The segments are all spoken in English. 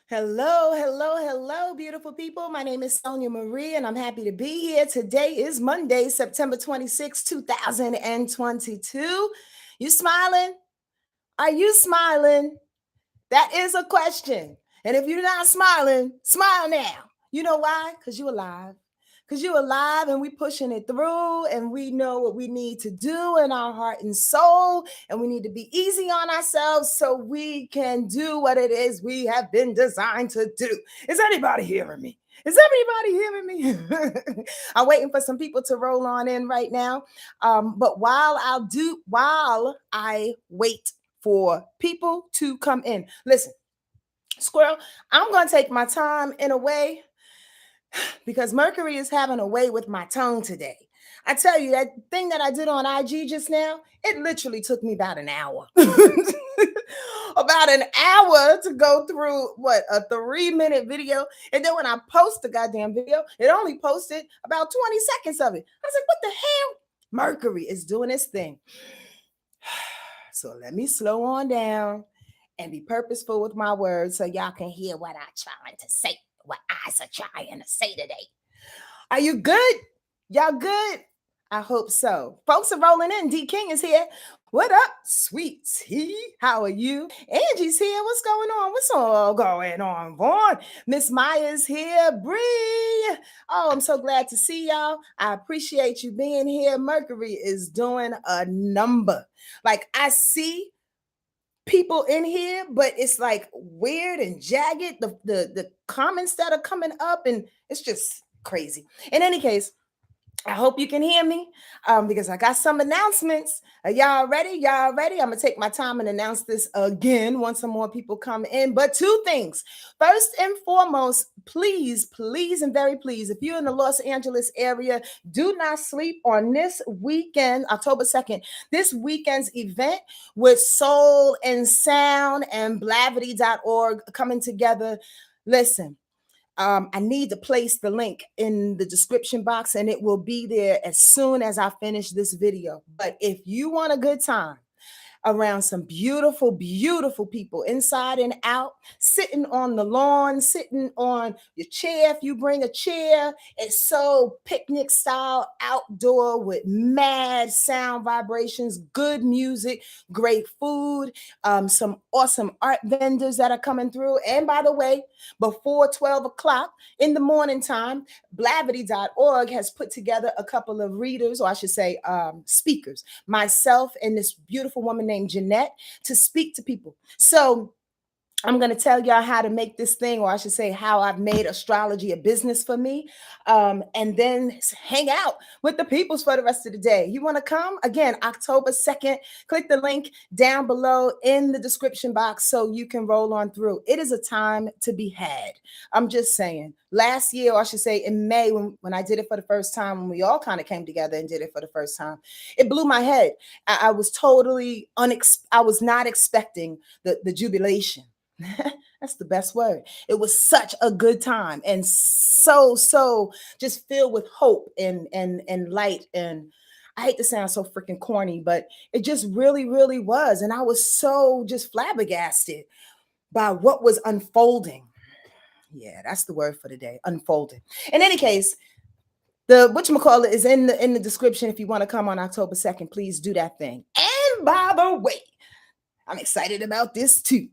Hello, hello, hello, beautiful people. My name is Sonia Marie, and I'm happy to be here. Today is Monday, September 26, 2022. You smiling? Are you smiling? That is a question. And if you're not smiling, smile now. You know why? Because you're alive. Because you're alive and we pushing it through and we know what we need to do in our heart and soul. And we need to be easy on ourselves so we can do what it is we have been designed to do. Is anybody hearing me? Is everybody hearing me? I'm waiting for some people to roll on in right now. But while I wait for people to come in. Listen, squirrel, I'm going to take my time in a way because Mercury is having a way with my tongue today. I tell you, that thing that I did on IG just now, it literally took me about an hour. About an hour to go through a 3-minute video. And then when I post the goddamn video, it only posted about 20 seconds of it. I was like, what the hell? Mercury is doing its thing. So let me slow on down and be purposeful with my words so y'all can hear what I'm trying to say, what I are trying to say today. Are you good? Y'all good? I hope so. Folks are rolling in. D King is here. What up, sweet tea? How are you? Angie's here. What's going on? What's all going on, Vaughn? Miss Maya's here. Bree. Oh, I'm so glad to see y'all. I appreciate you being here. Mercury is doing a number. Like, I see people in here, but it's like weird and jagged. The comments that are coming up, and it's just crazy. In any case, I hope you can hear me because I got some announcements. Are y'all ready? Y'all ready? I'm going to take my time and announce this again once some more people come in. But two things. First and foremost, please, please, and very please, if you're in the Los Angeles area, do not sleep on this weekend, October 2nd, this weekend's event with Soul and Sound and Blavity.org coming together. Listen. I need to place the link in the description box and it will be there as soon as I finish this video. But if you want a good time, around some beautiful, beautiful people inside and out, sitting on the lawn, sitting on your chair. If you bring a chair, it's so picnic style outdoor with mad sound vibrations, good music, great food, some awesome art vendors that are coming through. And by the way, before 12 o'clock in the morning time, Blavity.org has put together a couple of readers, or I should say speakers, myself and this beautiful woman named Jeanette, to speak to people. So I'm going to tell y'all how to make this thing, or I should say how I've made astrology a business for me, and then hang out with the peoples for the rest of the day. You want to come? Again, October 2nd, click the link down below in the description box so you can roll on through. It is a time to be had. I'm just saying. Last year, or I should say in May, when I did it for the first time, when we all kind of came together and did it for the first time, it blew my head. I was totally I was not expecting the jubilation. That's the best word. It was such a good time and so just filled with hope and light. And I hate to sound so freaking corny, but it just really, really was. And I was so just flabbergasted by what was unfolding. Yeah, that's the word for the day, unfolding. In any case, the whatchamacallit is in the description. If you want to come on October 2nd, please do that thing. And by the way, I'm excited about this too.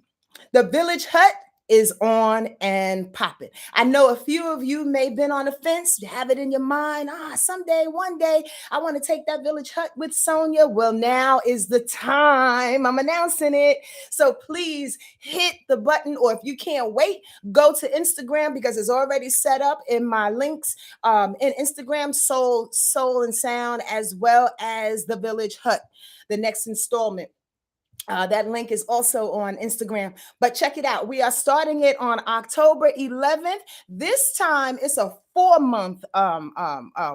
The Village Hut is on and popping. I know a few of you may have been on the fence, you have it in your mind. Someday, one day, I want to take that Village Hut with Sonia. Well, now is the time. I'm announcing it. So please hit the button, or if you can't wait, go to Instagram because it's already set up in my links in Instagram, Soul and Sound, as well as the Village Hut, the next installment. That link is also on Instagram, but check it out. We are starting it on October 11th. This time it's a 4-month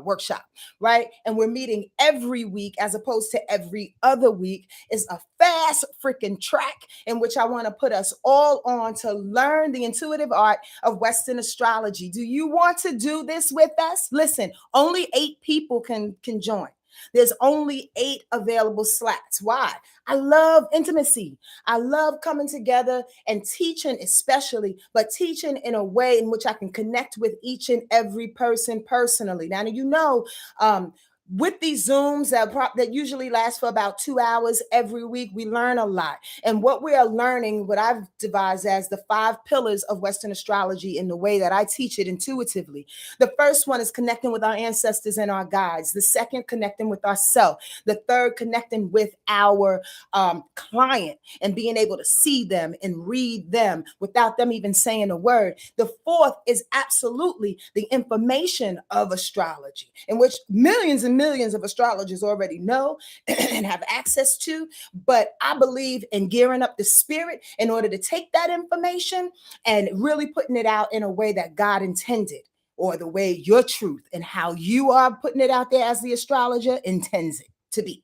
workshop, right? And we're meeting every week as opposed to every other week. It's a fast freaking track in which I want to put us all on to learn the intuitive art of Western astrology. Do you want to do this with us? Listen, only 8 people can join. There's only 8 available slots. Why? I love intimacy. I love coming together and teaching, especially, but teaching in a way in which I can connect with each and every person personally. Now, with these Zooms that usually last for about 2 hours every week, we learn a lot. And what we are learning, what I've devised as the 5 pillars of Western astrology in the way that I teach it intuitively. The first one is connecting with our ancestors and our guides. The second, connecting with ourselves. The third, connecting with our client and being able to see them and read them without them even saying a word. The fourth is absolutely the information of astrology, in which millions and millions of astrologers already know and have access to. But I believe in gearing up the spirit in order to take that information and really putting it out in a way that God intended, or the way your truth and how you are putting it out there as the astrologer intends it to be.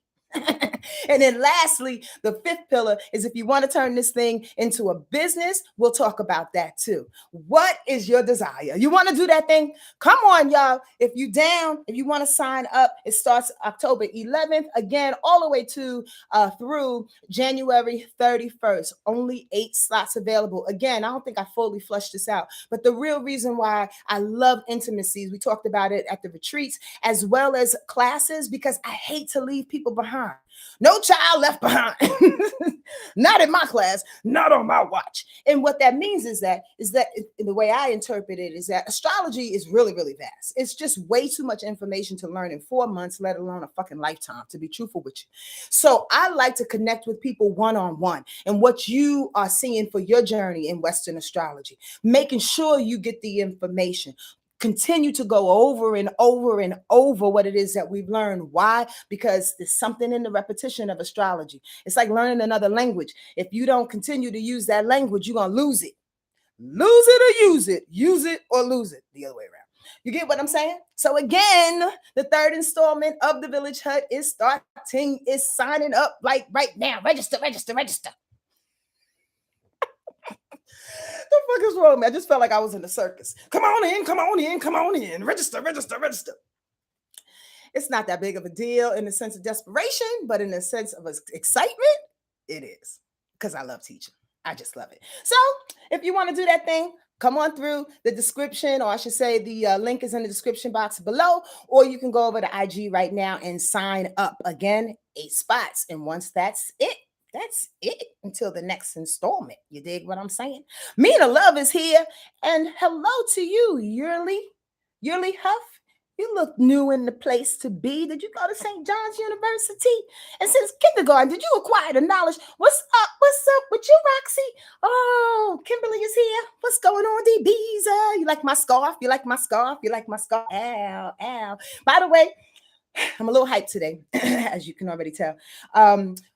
And then lastly, the fifth pillar is if you want to turn this thing into a business, we'll talk about that too. What is your desire? You want to do that thing? Come on, y'all. If you down, if you want to sign up, it starts October 11th, again, all the way to through January 31st. Only 8 slots available. Again, I don't think I fully flushed this out, but the real reason why I love intimacies, we talked about it at the retreats as well as classes, because I hate to leave people behind. No child left behind. Not in my class, not on my watch. And what that means is that the way I interpret it is that astrology is really, really vast. It's just way too much information to learn in 4 months, let alone a fucking lifetime, to be truthful with you. So I like to connect with people one-on-one and what you are seeing for your journey in Western astrology, making sure you get the information. Continue to go over and over and over what it is that we've learned. Why? Because there's something in the repetition of astrology. It's like learning another language. If you don't continue to use that language, you're going to lose it. Lose it or use it. Use it or lose it. The other way around. You get what I'm saying? So again, the third installment of the Village Hut is signing up like right now. Register. The fuck is wrong with me? I just felt like I was in the circus. Come on in. Register. It's not that big of a deal in the sense of desperation, but in the sense of excitement, it is. Because I love teaching. I just love it. So if you want to do that thing, come on through the description, or I should say the link is in the description box below, or you can go over to IG right now and sign up. Again, 8 spots. And once that's it until the next installment. You dig what I'm saying? Mina Love is here. And hello to you, Yearly Huff. You look new in the place to be. Did you go to St. John's University? And since kindergarten, did you acquire the knowledge? What's up with you, Roxy? Oh, Kimberly is here. What's going on, DBs? You like my scarf? Ow. By the way, I'm a little hyped today, as you can already tell.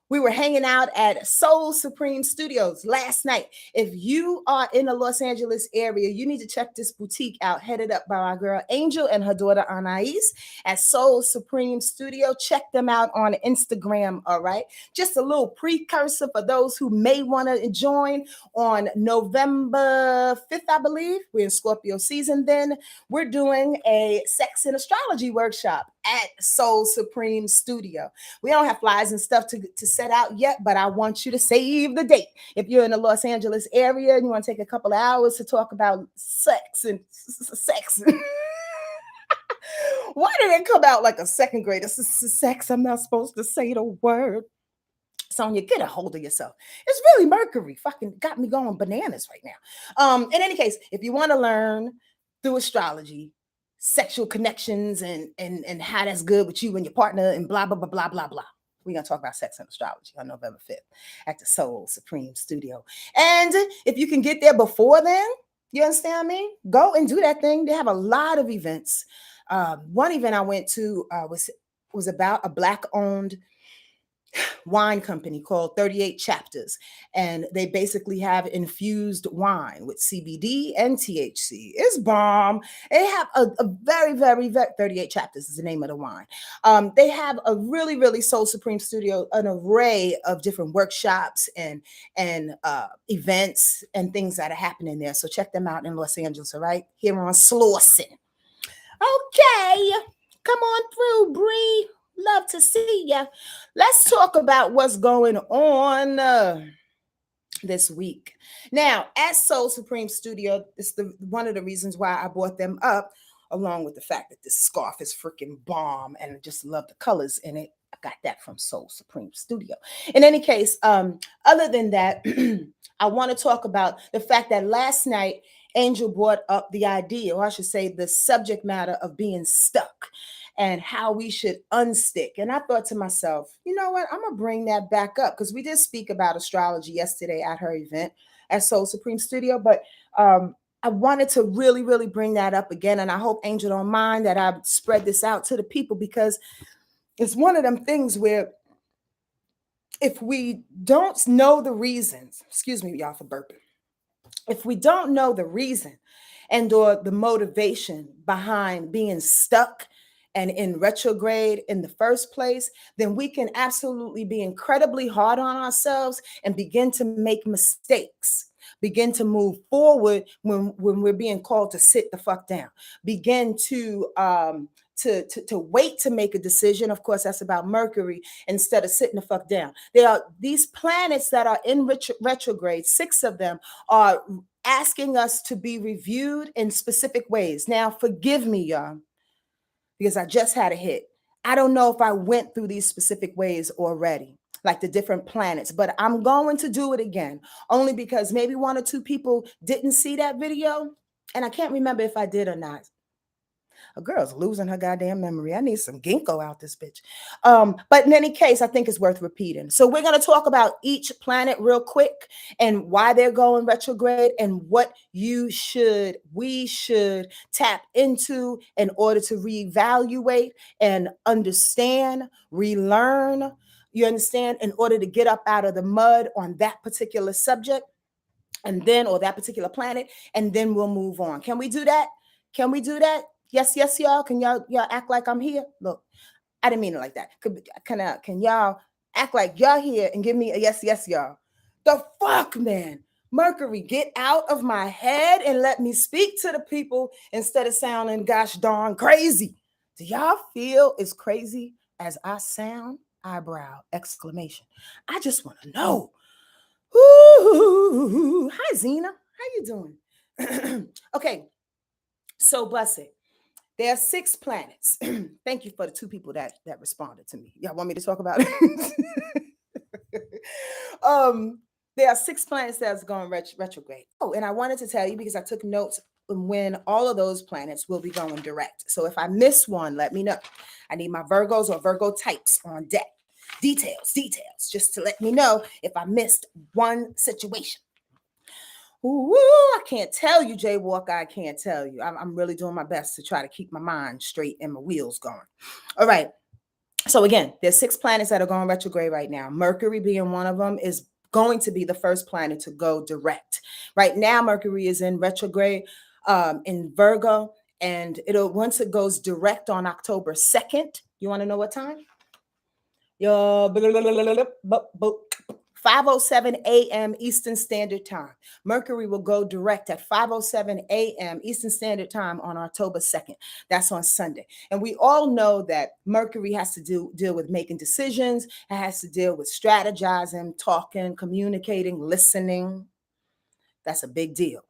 We were hanging out at Soul Supreme Studios last night. If you are in the Los Angeles area, you need to check this boutique out, headed up by my girl Angel and her daughter Anais at Soul Supreme Studio. Check them out on Instagram, all right? Just a little precursor for those who may want to join on November 5th, I believe. We're in Scorpio season then. We're doing a sex and astrology workshop at Soul Supreme Studio. We don't have flyers and stuff to set out yet, but I want you to save the date. If you're in the Los Angeles area and you want to take a couple of hours to talk about sex. Why did it come out like a second grader? Sex, I'm not supposed to say the word. Sonia, get a hold of yourself. It's really Mercury. Fucking got me going bananas right now. In any case, if you want to learn through astrology, sexual connections and how that's good with you and your partner and blah, blah, blah, blah, blah, blah. We're going to talk about sex and astrology on November 5th at the Soul Supreme Studio. And if you can get there before then, you understand me? Go and do that thing. They have a lot of events. One event I went to was about a Black-owned wine company called 38 Chapters, and they basically have infused wine with CBD and THC. It's bomb. They have a very, very 38 Chapters is the name of the wine. They have a really, really Soul Supreme Studio, an array of different workshops and events and things that are happening there. So check them out in Los Angeles, all right? Here on Slauson. Okay, come on through, Bree. Love to see ya. Let's talk about what's going on this week. Now, at Soul Supreme Studio, it's the one of the reasons why I bought them up, along with the fact that this scarf is freaking bomb and I just love the colors in it. I got that from Soul Supreme Studio. In any case, other than that, I want to talk about the fact that last night Angel brought up the idea, or I should say, the subject matter of being stuck and how we should unstick. And I thought to myself, you know what? I'm going to bring that back up because we did speak about astrology yesterday at her event at Soul Supreme Studio. But I wanted to really, really bring that up again. And I hope Angel don't mind that I spread this out to the people, because it's one of them things where if we don't know the reasons, excuse me, y'all, for burping. If we don't know the reason and or the motivation behind being stuck and in retrograde in the first place, then we can absolutely be incredibly hard on ourselves and begin to make mistakes. Begin to move forward when we're being called to sit the fuck down. Begin to wait to make a decision. Of course, that's about Mercury, instead of sitting the fuck down. There are these planets that are in retrograde, 6 of them are asking us to be reviewed in specific ways. Now, forgive me, y'all, because I just had a hit. I don't know if I went through these specific ways already, like the different planets, but I'm going to do it again, only because maybe 1 or 2 people didn't see that video, and I can't remember if I did or not. A girl's losing her goddamn memory. I need some ginkgo out this bitch. But in any case, I think it's worth repeating. So we're going to talk about each planet real quick and why they're going retrograde and what we should tap into in order to reevaluate and understand, relearn. You understand? In order to get up out of the mud on that particular subject, and then, or that particular planet, and then we'll move on. Can we do that? Can we do that? Yes, yes, y'all. Can y'all act like I'm here? Look, I didn't mean it like that. Can y'all act like y'all here and give me a yes, yes, y'all? The fuck, man. Mercury, get out of my head and let me speak to the people instead of sounding gosh darn crazy. Do y'all feel as crazy as I sound? Eyebrow, exclamation. I just want to know. Ooh, hi, Zena. How you doing? Okay, so blessed. There are 6 planets. Thank you for the 2 people that responded to me. Y'all want me to talk about it? There are 6 planets that's going retrograde. Oh, and I wanted to tell you because I took notes when all of those planets will be going direct. So if I miss one, let me know. I need my Virgos or Virgo types on deck. Details, just to let me know if I missed one situation. Ooh, I can't tell you, Jay Walker. I can't tell you. I'm really doing my best to try to keep my mind straight and my wheels going. All right. So again, there's 6 planets that are going retrograde right now. Mercury being one of them is going to be the first planet to go direct. Right now, Mercury is in retrograde in Virgo, and once it goes direct on October 2nd, you want to know what time? 5:07 a.m. Eastern Standard Time. Mercury will go direct at 5:07 a.m. Eastern Standard Time on October 2nd. That's on Sunday. And we all know that Mercury has to deal with making decisions. It has to deal with strategizing, talking, communicating, listening. That's a big deal.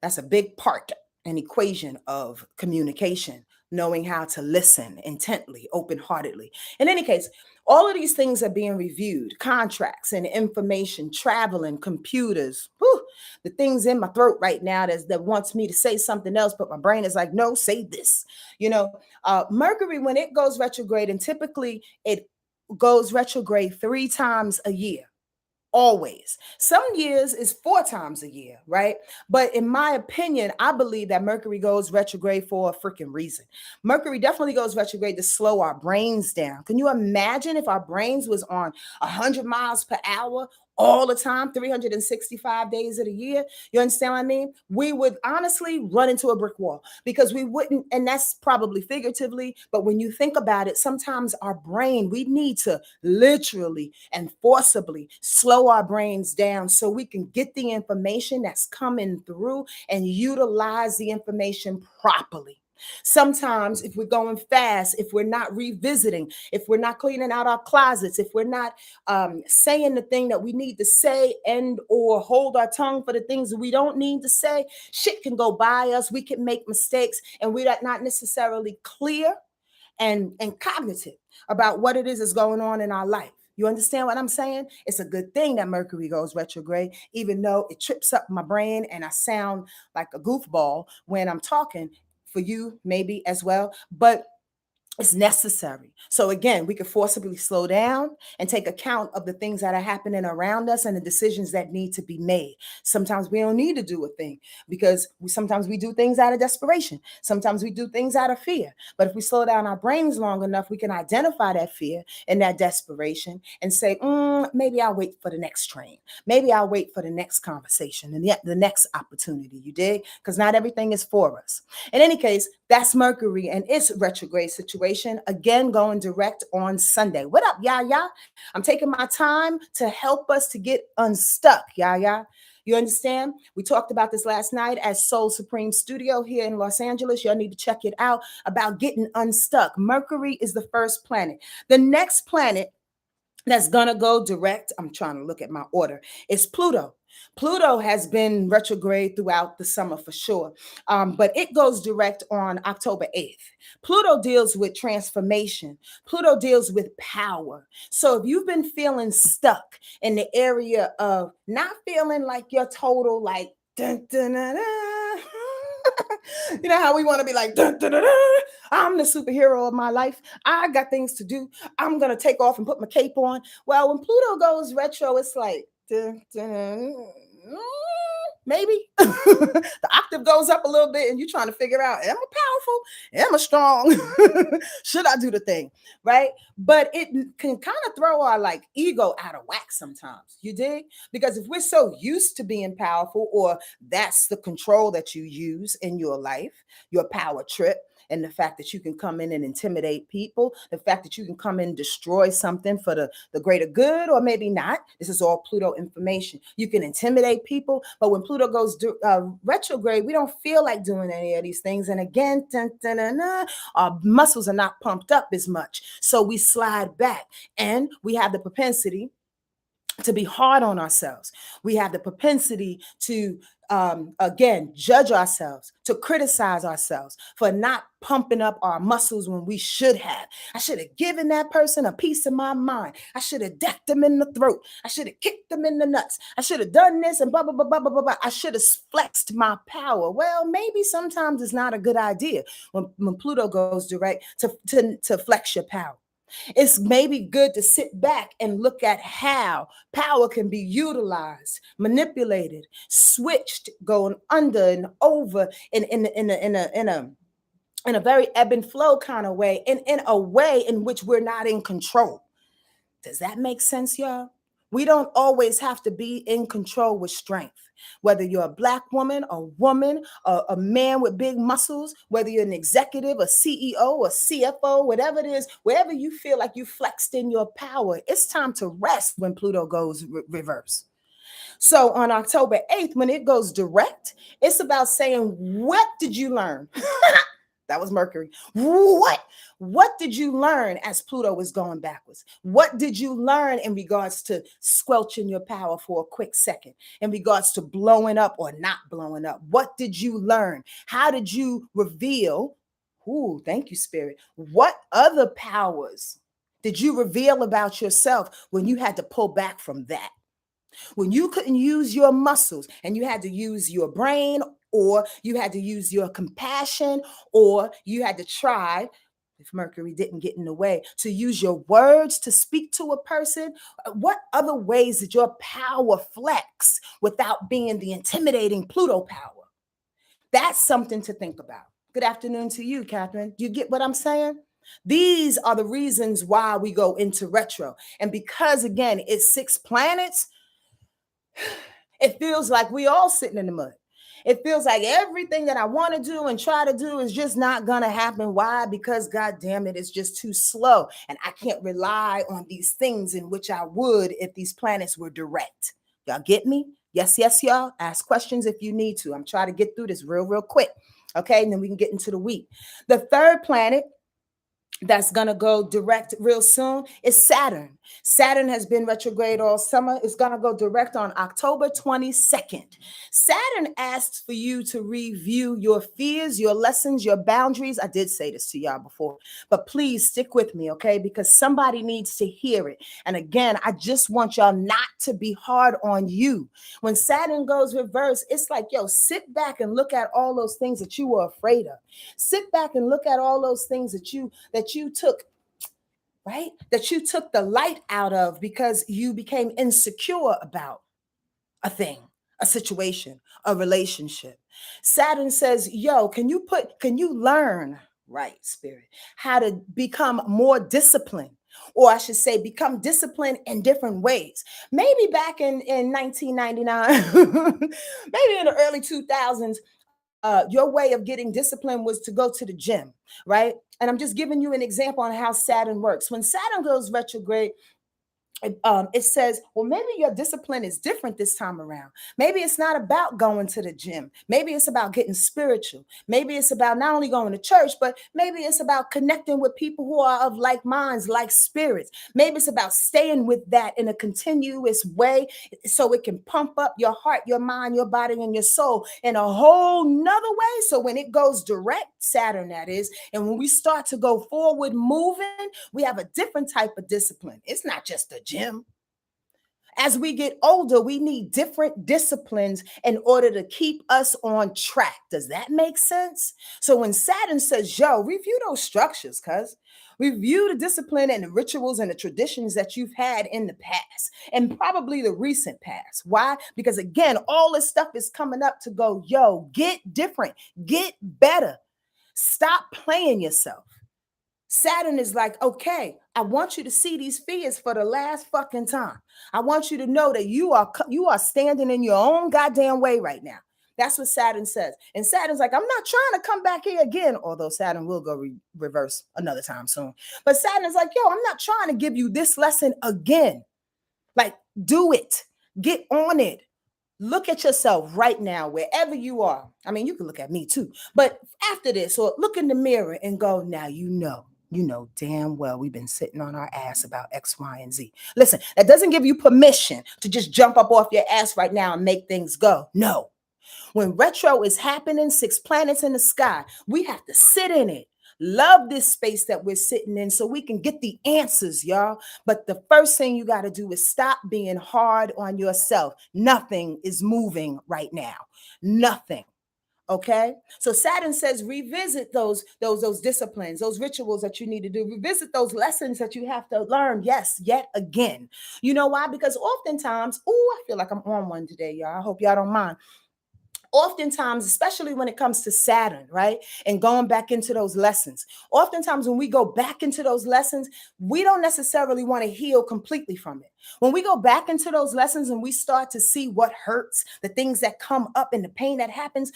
That's a big part, an equation of communication, knowing how to listen intently, open-heartedly. In any case, all of these things are being reviewed: contracts and information, traveling, computers. Whew, the things in my throat right now that wants me to say something else, but my brain is like, no, say this. Mercury, when it goes retrograde, and typically it goes retrograde 3 times a year. Always. Some years is 4 times a year, right? But in my opinion, I believe that Mercury goes retrograde for a freaking reason. Mercury definitely goes retrograde to slow our brains down. Can you imagine if our brains was on 100 miles per hour all the time, 365 days of the year? You understand what I mean? We would honestly run into a brick wall because we wouldn't, and that's probably figuratively, but when you think about it, sometimes our brain, we need to literally and forcibly slow our brains down so we can get the information that's coming through and utilize the information properly. Sometimes if we're going fast, if we're not revisiting, if we're not cleaning out our closets, if we're not saying the thing that we need to say and or hold our tongue for the things that we don't need to say, shit can go by us. We can make mistakes and we're not necessarily clear and cognitive about what it is that's going on in our life. You understand what I'm saying? It's a good thing that Mercury goes retrograde, even though it trips up my brain and I sound like a goofball when I'm talking, for you maybe as well. But it's necessary. So again, we can forcibly slow down and take account of the things that are happening around us and the decisions that need to be made. Sometimes we don't need to do a thing because sometimes we do things out of desperation. Sometimes we do things out of fear. But if we slow down our brains long enough, we can identify that fear and that desperation and say, maybe I'll wait for the next train. Maybe I'll wait for the next conversation and the next opportunity. You dig? Because not everything is for us. In any case, that's Mercury and its retrograde situation. Again, going direct on Sunday. What up, y'all? I'm taking my time to help us to get unstuck, y'all. You understand? We talked about this last night at Soul Supreme Studio here in Los Angeles. Y'all need to check it out about getting unstuck. Mercury is the first planet. The next planet that's gonna go direct, I'm trying to look at my order, is Pluto. Pluto has been retrograde throughout the summer for sure, but it goes direct on October 8th. Pluto deals with transformation. Pluto deals with power. So if you've been feeling stuck in the area of not feeling like you're total, like, dun, dun, dun, dun. You know how we want to be like, dun, dun, dun, dun. I'm the superhero of my life. I got things to do. I'm going to take off and put my cape on. Well, when Pluto goes retro, it's like, dun, dun, dun, maybe the octave goes up a little bit and you're trying to figure out, am I powerful? Am I strong? Should I do the thing? Right? But it can kind of throw our like ego out of whack sometimes. You dig? Because if we're so used to being powerful, or that's the control that you use in your life, your power trip, and the fact that you can come in and intimidate people, the fact that you can come in and destroy something for the greater good, or maybe not. This is all Pluto information. You can intimidate people, but when Pluto goes retrograde, we don't feel like doing any of these things. And again, our muscles are not pumped up as much. So we slide back, and we have the propensity to be hard on ourselves. We have the propensity to, again, judge ourselves, to criticize ourselves for not pumping up our muscles when we should have. I should have given that person a piece of my mind. I should have decked them in the throat. I should have kicked them in the nuts. I should have done this and blah, blah, blah, blah, blah, blah. I should have flexed my power. Well, maybe sometimes it's not a good idea when Pluto goes direct to flex your power. It's maybe good to sit back and look at how power can be utilized, manipulated, switched, going under and over in a very ebb and flow kind of way, and in a way in which we're not in control. Does that make sense, y'all? We don't always have to be in control with strength. Whether you're a Black woman, a man with big muscles, whether you're an executive, a CEO, a CFO, whatever it is, wherever you feel like you flexed in your power, it's time to rest when Pluto goes reverse. So on October 8th, when it goes direct, it's about saying, what did you learn? That was Mercury. What did you learn as Pluto was going backwards? What did you learn in regards to squelching your power for a quick second? In regards to blowing up or not blowing up? What did you learn? How did you reveal? Ooh, thank you, Spirit. What other powers did you reveal about yourself when you had to pull back from that? When you couldn't use your muscles and you had to use your brain, or you had to use your compassion, or you had to try, if Mercury didn't get in the way, to use your words to speak to a person. What other ways did your power flex without being the intimidating Pluto power? That's something to think about. Good afternoon to you, Catherine. You get what I'm saying? These are the reasons why we go into retro. And because, again, it's 6 planets, it feels like we all sitting in the mud. It feels like everything that I want to do and try to do is just not going to happen. Why? Because, God damn it, it's just too slow. And I can't rely on these things in which I would if these planets were direct. Y'all get me? Yes, y'all. Ask questions if you need to. I'm trying to get through this real quick. Okay, and then we can get into the week. The third planet that's going to go direct real soon is Saturn. Saturn has been retrograde all summer. It's going to go direct on October 22nd. Saturn asks for you to review your fears, your lessons, your boundaries. I did say this to y'all before, but please stick with me, okay? Because somebody needs to hear it. And again, I just want y'all not to be hard on you. When Saturn goes reverse, it's like, yo, sit back and look at all those things that you were afraid of. Sit back and look at all those things that you took, right? That you took the light out of because you became insecure about a thing, a situation, a relationship. Saturn says, yo, can you learn, right, Spirit, how to become more disciplined? Or I should say, become disciplined in different ways. Maybe back in 1999, maybe in the early 2000s, your way of getting discipline was to go to the gym, right? And I'm just giving you an example on how Saturn works. When Saturn goes retrograde, it says, well, maybe your discipline is different this time around. Maybe it's not about going to the gym. Maybe it's about getting spiritual. Maybe it's about not only going to church, but maybe it's about connecting with people who are of like minds, like spirits. Maybe it's about staying with that in a continuous way so it can pump up your heart, your mind, your body, and your soul in a whole nother way. So when it goes direct, Saturn, that is, and when we start to go forward moving, we have a different type of discipline. It's not just a gym. As we get older, we need different disciplines in order to keep us on track. Does that make sense? So when Saturn says, yo, review those structures, cuz review the discipline and the rituals and the traditions that you've had in the past and probably the recent past. Why? Because again, all this stuff is coming up to go, yo, get different, get better. Stop playing yourself. Saturn is like, okay, I want you to see these fears for the last fucking time. I want you to know that you are standing in your own goddamn way right now. That's what Saturn says. And Saturn's like, I'm not trying to come back here again, although Saturn will go reverse another time soon. But Saturn's like, yo, I'm not trying to give you this lesson again. Like, do it. Get on it. Look at yourself right now, wherever you are. I mean, you can look at me too. But after this, or look in the mirror and go, now you know damn well we've been sitting on our ass about X, Y, and Z. Listen, that doesn't give you permission to just jump up off your ass right now and make things go. No. When retro is happening, 6 planets in the sky, we have to sit in it. Love this space that we're sitting in so we can get the answers, y'all. But the first thing you got to do is stop being hard on yourself. Nothing is moving right now. Nothing. Okay, so Saturn says revisit those disciplines, those rituals that you need to do. Revisit those lessons that you have to learn. Yes, yet again. You know why? Because oftentimes, I feel like I'm on one today, y'all. I hope y'all don't mind. Oftentimes, especially when it comes to Saturn, right? And going back into those lessons. Oftentimes, when we go back into those lessons, we don't necessarily want to heal completely from it. When we go back into those lessons and we start to see what hurts, the things that come up and the pain that happens,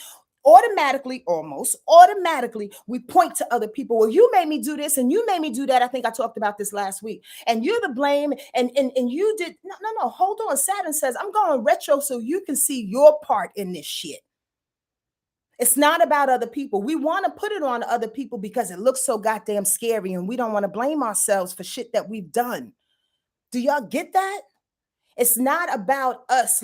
almost automatically, we point to other people. Well, you made me do this and you made me do that. I think I talked about this last week. And you're the blame. And you did. No. Hold on. Saturn says, I'm going retro so you can see your part in this shit. It's not about other people. We want to put it on other people because it looks so goddamn scary and we don't want to blame ourselves for shit that we've done. Do y'all get that? It's not about us,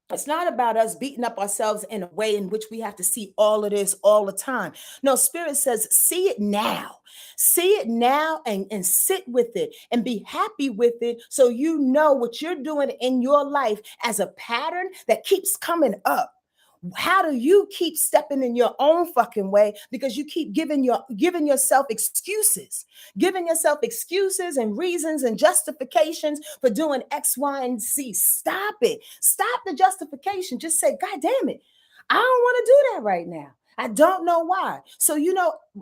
it's not about us beating up ourselves in a way in which we have to see all of this all the time. No, Spirit says, see it now. See it now and sit with it and be happy with it so you know what you're doing in your life as a pattern that keeps coming up. How do you keep stepping in your own fucking way? Because you keep giving yourself excuses and reasons and justifications for doing X, Y, and Z. Stop it. Stop the justification. Just say, God damn it, I don't want to do that right now. I don't know why. So,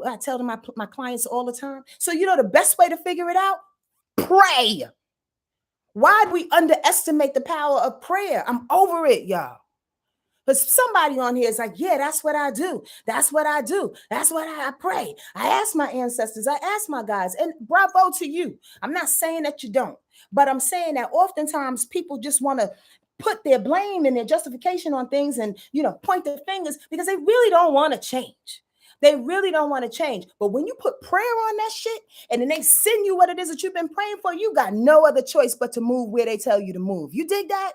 I tell them my clients all the time. So, the best way to figure it out, pray. Why do we underestimate the power of prayer? I'm over it, y'all. But somebody on here is like, yeah, that's what I do. That's what I do. That's what I pray. I ask my ancestors. I ask my guides. And bravo to you. I'm not saying that you don't. But I'm saying that oftentimes people just want to put their blame and their justification on things and, point their fingers because they really don't want to change. They really don't want to change. But when you put prayer on that shit and then they send you what it is that you've been praying for, you got no other choice but to move where they tell you to move. You dig that?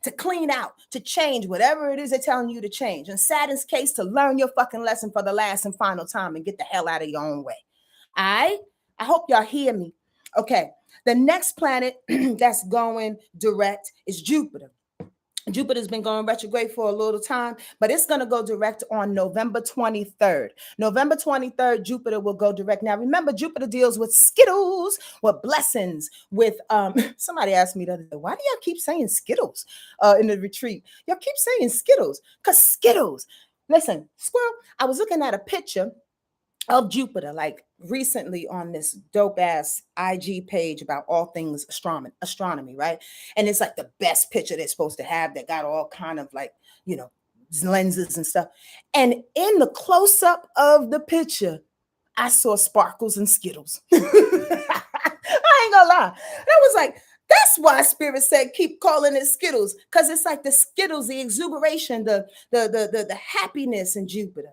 To clean out, to change whatever it is they're telling you to change. In Saturn's case, to learn your fucking lesson for the last and final time and get the hell out of your own way. All right? I hope y'all hear me. Okay. The next planet that's going direct is Jupiter. Jupiter's been going retrograde for a little time, but it's going to go direct on November 23rd. November 23rd, Jupiter will go direct. Now, remember, Jupiter deals with Skittles, with blessings, with, somebody asked me the other day, why do y'all keep saying Skittles in the retreat? Y'all keep saying Skittles, because Skittles. Listen, squirrel, I was looking at a picture of Jupiter, like recently on this dope ass IG page about all things astronomy, right? And it's like the best picture they're supposed to have that got all kind of like, lenses and stuff. And in the close-up of the picture, I saw sparkles and Skittles. I ain't gonna lie. That was like, that's why Spirit said keep calling it Skittles, because it's like the Skittles, the exuberation, the happiness in Jupiter.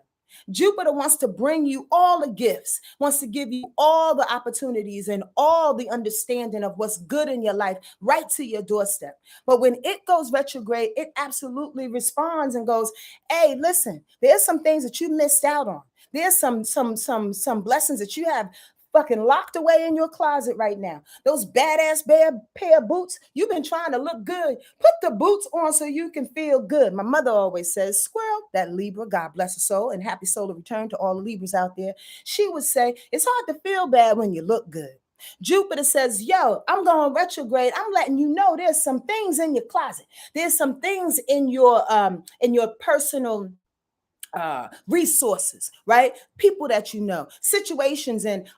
Jupiter wants to bring you all the gifts, wants to give you all the opportunities and all the understanding of what's good in your life right to your doorstep. But when it goes retrograde, it absolutely responds and goes, hey, listen, there's some things that you missed out on. There's some blessings that you have fucking locked away in your closet right now. Those badass pair of boots, you've been trying to look good. Put the boots on so you can feel good. My mother always says, squirrel, that Libra, God bless her soul, and happy solar return to all the Libras out there. She would say, it's hard to feel bad when you look good. Jupiter says, yo, I'm going retrograde. I'm letting you know there's some things in your closet. There's some things in your personal resources, right? People that you know, situations and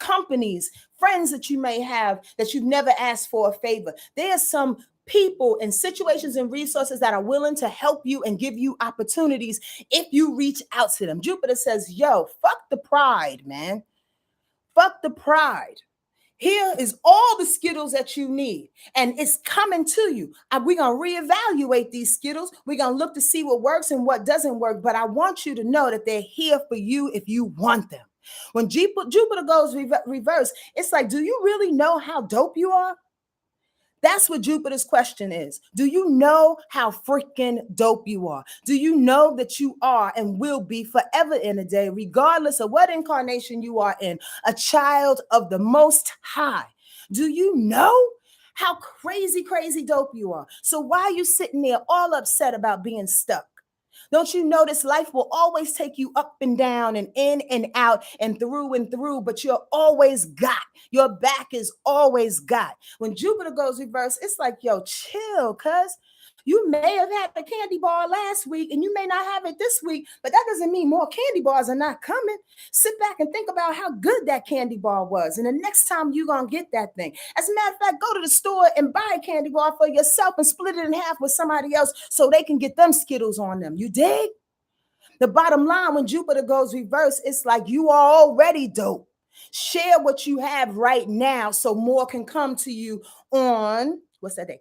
companies, friends that you may have that you've never asked for a favor. There's some people and situations and resources that are willing to help you and give you opportunities if you reach out to them. Jupiter says, yo, fuck the pride, man. Fuck the pride. Here is all the Skittles that you need, and it's coming to you. We're going to reevaluate these Skittles. We're going to look to see what works and what doesn't work, but I want you to know that they're here for you if you want them. When Jupiter goes reverse, it's like, do you really know how dope you are? That's what Jupiter's question is. Do you know how freaking dope you are? Do you know that you are and will be forever in a day, regardless of what incarnation you are in, a child of the Most High? Do you know how crazy dope you are? So why are you sitting there all upset about being stuck? Don't you notice life will always take you up and down and in and out and through, but you're always got. Your back is always got. When Jupiter goes reverse, it's like, yo, chill, cuz. You may have had a candy bar last week and you may not have it this week, but that doesn't mean more candy bars are not coming. Sit back and think about how good that candy bar was. And the next time you're going to get that thing. As a matter of fact, go to the store and buy a candy bar for yourself and split it in half with somebody else so they can get them Skittles on them. You dig? The bottom line, when Jupiter goes reverse, it's like you are already dope. Share what you have right now so more can come to you on, what's that day?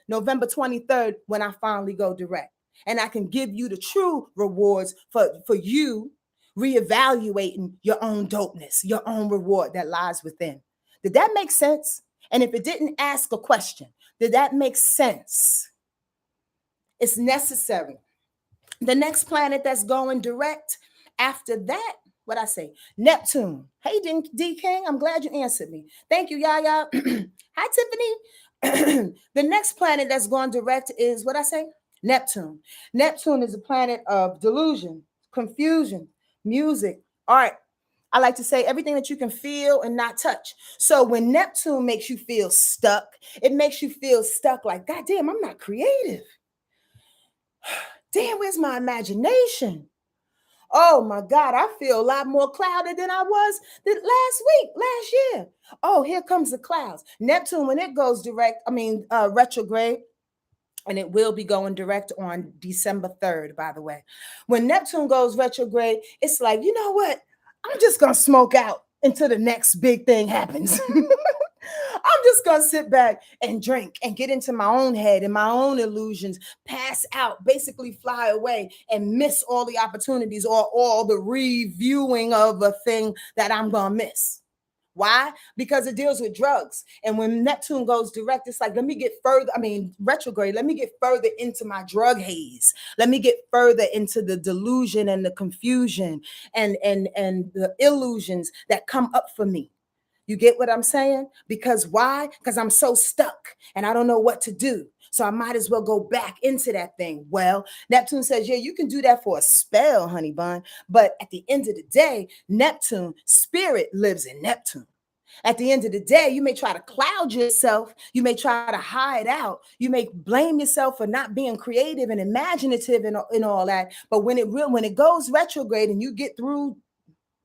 November 23rd, when I finally go direct. And I can give you the true rewards for you reevaluating your own dopeness, your own reward that lies within. Did that make sense? And if it didn't, ask a question. Did that make sense? It's necessary. The next planet that's going direct after that, what I say? Neptune. Hey, D King, I'm glad you answered me. Thank you, Yaya. Hi, Tiffany. The next planet that's going direct is what I say? Neptune. Neptune is a planet of delusion, confusion, music, art. I like to say everything that you can feel and not touch. So when Neptune makes you feel stuck, it makes you feel stuck like, God damn, I'm not creative. Damn, where's my imagination? Oh my God, I feel a lot more clouded than I was last year. Oh, here comes the clouds. Neptune, when it goes retrograde, and it will be going direct on December 3rd, by the way. When Neptune goes retrograde, it's like, you know what? I'm just going to smoke out until the next big thing happens. I'm I'm just going to sit back and drink and get into my own head and my own illusions, pass out, basically fly away and miss all the opportunities or all the reviewing of a thing that I'm going to miss. Why? Because it deals with drugs. And when Neptune goes direct, it's like, let me get further, retrograde, let me get further into my drug haze. Let me get further into the delusion and the confusion and the illusions that come up for me. You get what I'm saying? Because why? Because I'm so stuck and I don't know what to do. So I might as well go back into that thing. Well, Neptune says, yeah, you can do that for a spell, honey bun. But at the end of the day, Neptune, spirit lives in Neptune. At the end of the day, you may try to cloud yourself. You may try to hide out. You may blame yourself for not being creative and imaginative and all that. But when it goes retrograde and you get through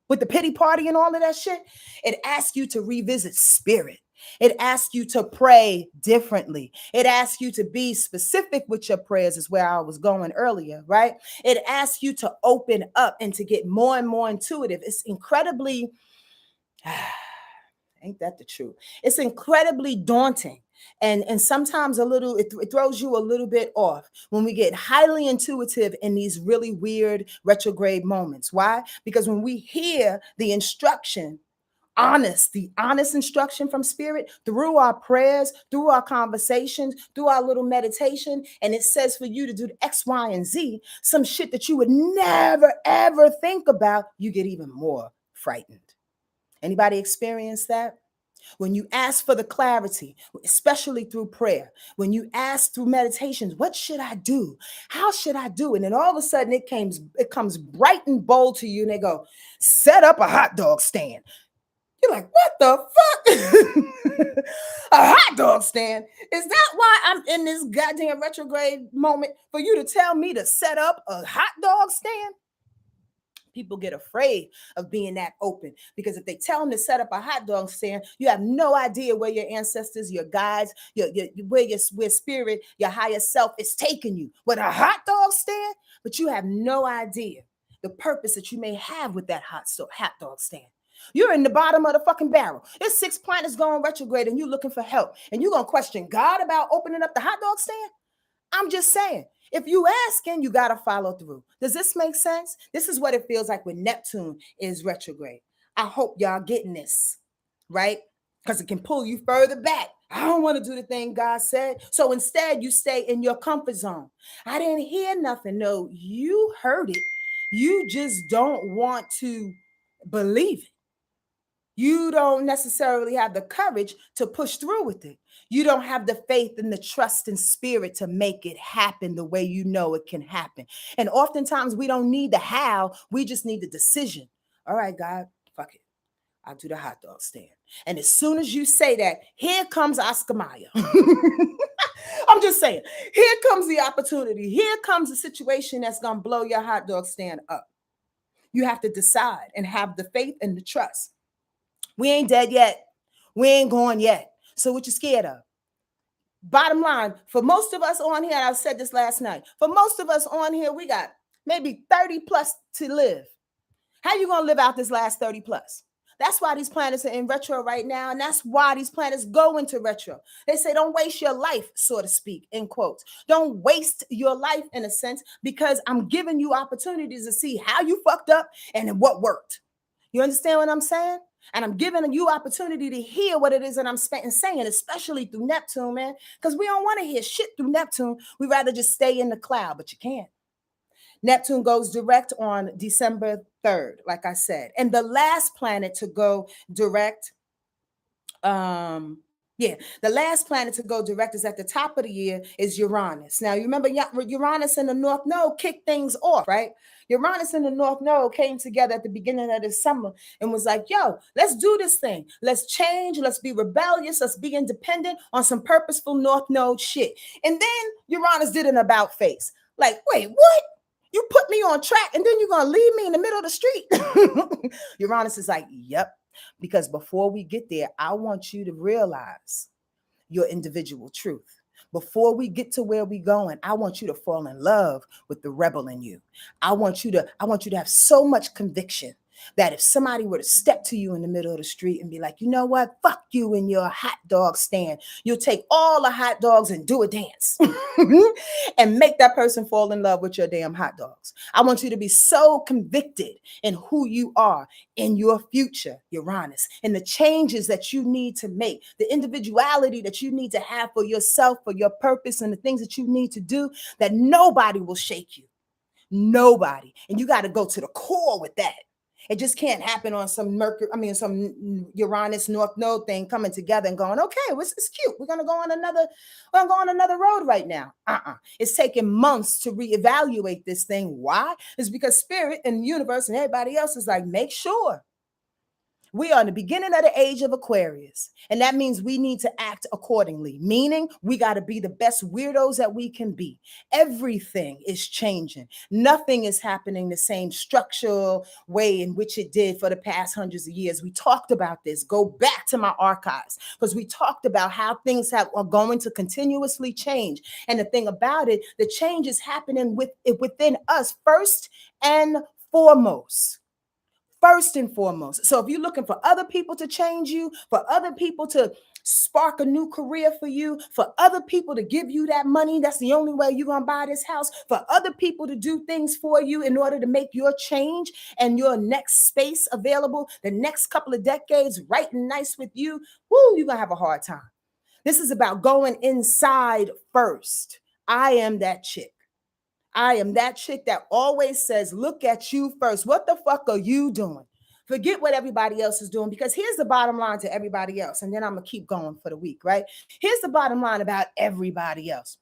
with the pity party and all of that shit, it asks you to revisit spirit. It asks you to pray differently. It asks you to be specific with your prayers, is where I was going earlier, right? It asks you to open up and to get more and more intuitive. It's incredibly, ain't that the truth? It's incredibly daunting. And sometimes it throws you a little bit off when we get highly intuitive in these really weird retrograde moments. Why? Because when we hear the instruction, the honest instruction from spirit through our prayers, through our conversations, through our little meditation, and it says for you to do the X, Y, and Z, some shit that you would never, ever think about, you get even more frightened. Anybody experience that? When you ask for the clarity, especially through prayer, when you ask through meditations, what should I do? How should I do? And then all of a sudden it comes bright and bold to you, and they go, set up a hot dog stand. You're like, what the fuck? A hot dog stand? Is that why I'm in this goddamn retrograde moment? For you to tell me to set up a hot dog stand? People get afraid of being that open, because if they tell them to set up a hot dog stand, you have no idea where your ancestors, your guides, where spirit, your higher self is taking you. With a hot dog stand, but you have no idea the purpose that you may have with that hot dog stand. You're in the bottom of the fucking barrel. There's 6 planets going retrograde and you're looking for help. And you're going to question God about opening up the hot dog stand? I'm just saying, if you asking, you got to follow through. Does this make sense? This is what it feels like when Neptune is retrograde. I hope y'all getting this, right? Because it can pull you further back. I don't want to do the thing God said. So instead, you stay in your comfort zone. I didn't hear nothing. No, you heard it. You just don't want to believe it. You don't necessarily have the courage to push through with it. You don't have the faith and the trust and spirit to make it happen the way you know it can happen. And oftentimes we don't need the how, we just need the decision. All right, God, fuck it. I'll do the hot dog stand. And as soon as you say that, here comes Oscar Mayer. I'm just saying, here comes the opportunity. Here comes the situation that's going to blow your hot dog stand up. You have to decide and have the faith and the trust. We ain't dead yet. We ain't gone yet. So what you scared of? Bottom line, for most of us on here, I said this last night, for most of us on here, we got maybe 30 plus to live. How you going to live out this last 30 plus? That's why these planets are in retro right now. And that's why these planets go into retro. They say, don't waste your life, so to speak, in quotes. Don't waste your life in a sense, because I'm giving you opportunities to see how you fucked up and what worked. You understand what I'm saying? And I'm giving you opportunity to hear what it is that I'm saying, especially through Neptune, man, because we don't want to hear shit through Neptune. We'd rather just stay in the cloud, but you can't. Neptune goes direct on December 3rd, like I said. And the last planet to go direct, the last planet to go direct is at the top of the year is Uranus. Now, you remember Uranus in the North Node kicked things off, right? Uranus and the North Node came together at the beginning of the summer and was like, yo, let's do this thing. Let's change. Let's be rebellious. Let's be independent on some purposeful North Node shit. And then Uranus did an about face. Like, wait, what? You put me on track and then you're going to leave me in the middle of the street. Uranus is like, yep. Because before we get there, I want you to realize your individual truth. Before we get to where we're going, I want you to fall in love with the rebel in you. I want you to have so much conviction that if somebody were to step to you in the middle of the street and be like, you know what, fuck you and your hot dog stand, you'll take all the hot dogs and do a dance and make that person fall in love with your damn hot dogs. I want you to be so convicted in who you are, in your future, Uranus, and the changes that you need to make, the individuality that you need to have for yourself, for your purpose, and the things that you need to do, that nobody will shake you. Nobody. And you got to go to the core with that. It just can't happen on some some Uranus North Node thing coming together and going, okay, this is cute. We're gonna go on another road right now. It's taking months to reevaluate this thing. Why? It's because spirit and the universe and everybody else is like, make sure. We are in the beginning of the age of Aquarius, and that means we need to act accordingly, meaning we got to be the best weirdos that we can be. Everything is changing. Nothing is happening the same structural way in which it did for the past hundreds of years. We talked about this. Go back to my archives, because we talked about how things are going to continuously change. And the thing about it, the change is happening within us first and foremost. First and foremost. So if you're looking for other people to change you, for other people to spark a new career for you, for other people to give you that money, that's the only way you're going to buy this house, for other people to do things for you in order to make your change and your next space available, the next couple of decades right and nice with you, woo, you're going to have a hard time. This is about going inside first. I am that chick. I am that chick that always says, look at you first. What the fuck are you doing? Forget what everybody else is doing, because here's the bottom line to everybody else. And then I'm going to keep going for the week, right? Here's the bottom line about everybody else.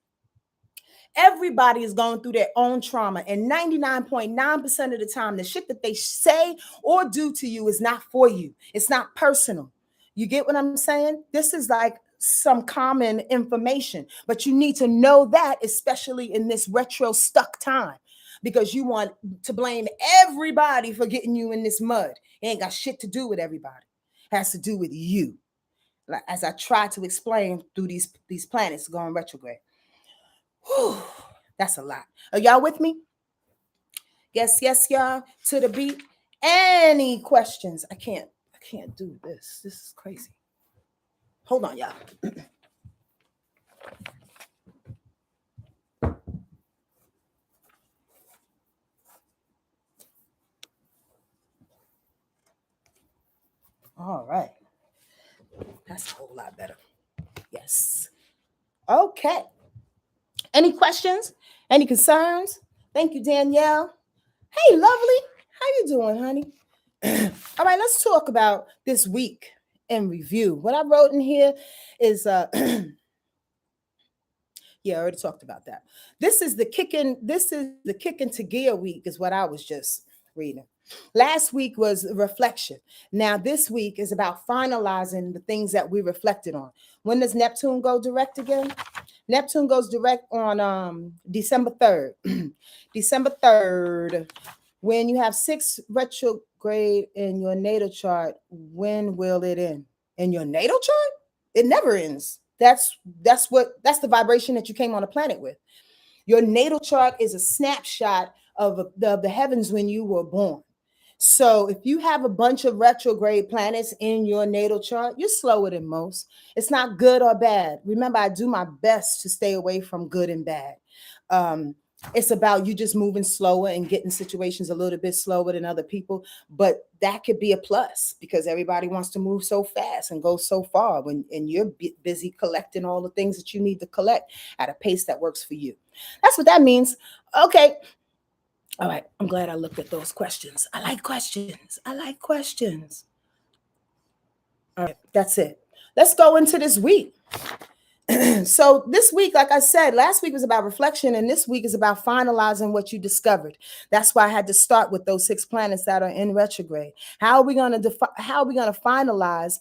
Everybody is going through their own trauma. And 99.9% of the time, the shit that they say or do to you is not for you. It's not personal. You get what I'm saying? This is like some common information, but you need to know that, especially in this retro stuck time, because you want to blame everybody for getting you in this mud. It ain't got shit to do with everybody. It has to do with you. Like, as I try to explain through these planets going retrograde. Whew, that's a lot. Are y'all with me? Yes, y'all, to the beat. Any questions? I can't do this. This is crazy. Hold on, y'all. All right. That's a whole lot better. Yes. Okay. Any questions? Any concerns? Thank you, Danielle. Hey, lovely. How you doing, honey? All right, let's talk about this week in review. What I wrote in here is yeah, I already talked about that. This is the kicking to gear week, is what I was just reading. Last week was reflection. Now this week is about finalizing the things that we reflected on. When does Neptune go direct again? Neptune goes direct on December 3rd. December 3rd. When you have 6 retrograde in your natal chart, when will it end? In your natal chart? It never ends. That's the vibration that you came on the planet with. Your natal chart is a snapshot of the heavens when you were born. So if you have a bunch of retrograde planets in your natal chart, you're slower than most. It's not good or bad. Remember, I do my best to stay away from good and bad. It's about you just moving slower and getting situations a little bit slower than other people. But that could be a plus, because everybody wants to move so fast and go so far and you're busy collecting all the things that you need to collect at a pace that works for you. That's what that means. Okay. All right. I'm glad I looked at those questions. I like questions. All right. That's it. Let's go into this week. So this week, like I said, last week was about reflection, and this week is about finalizing what you discovered. That's why I had to start with those 6 planets that are in retrograde. How are we going to finalize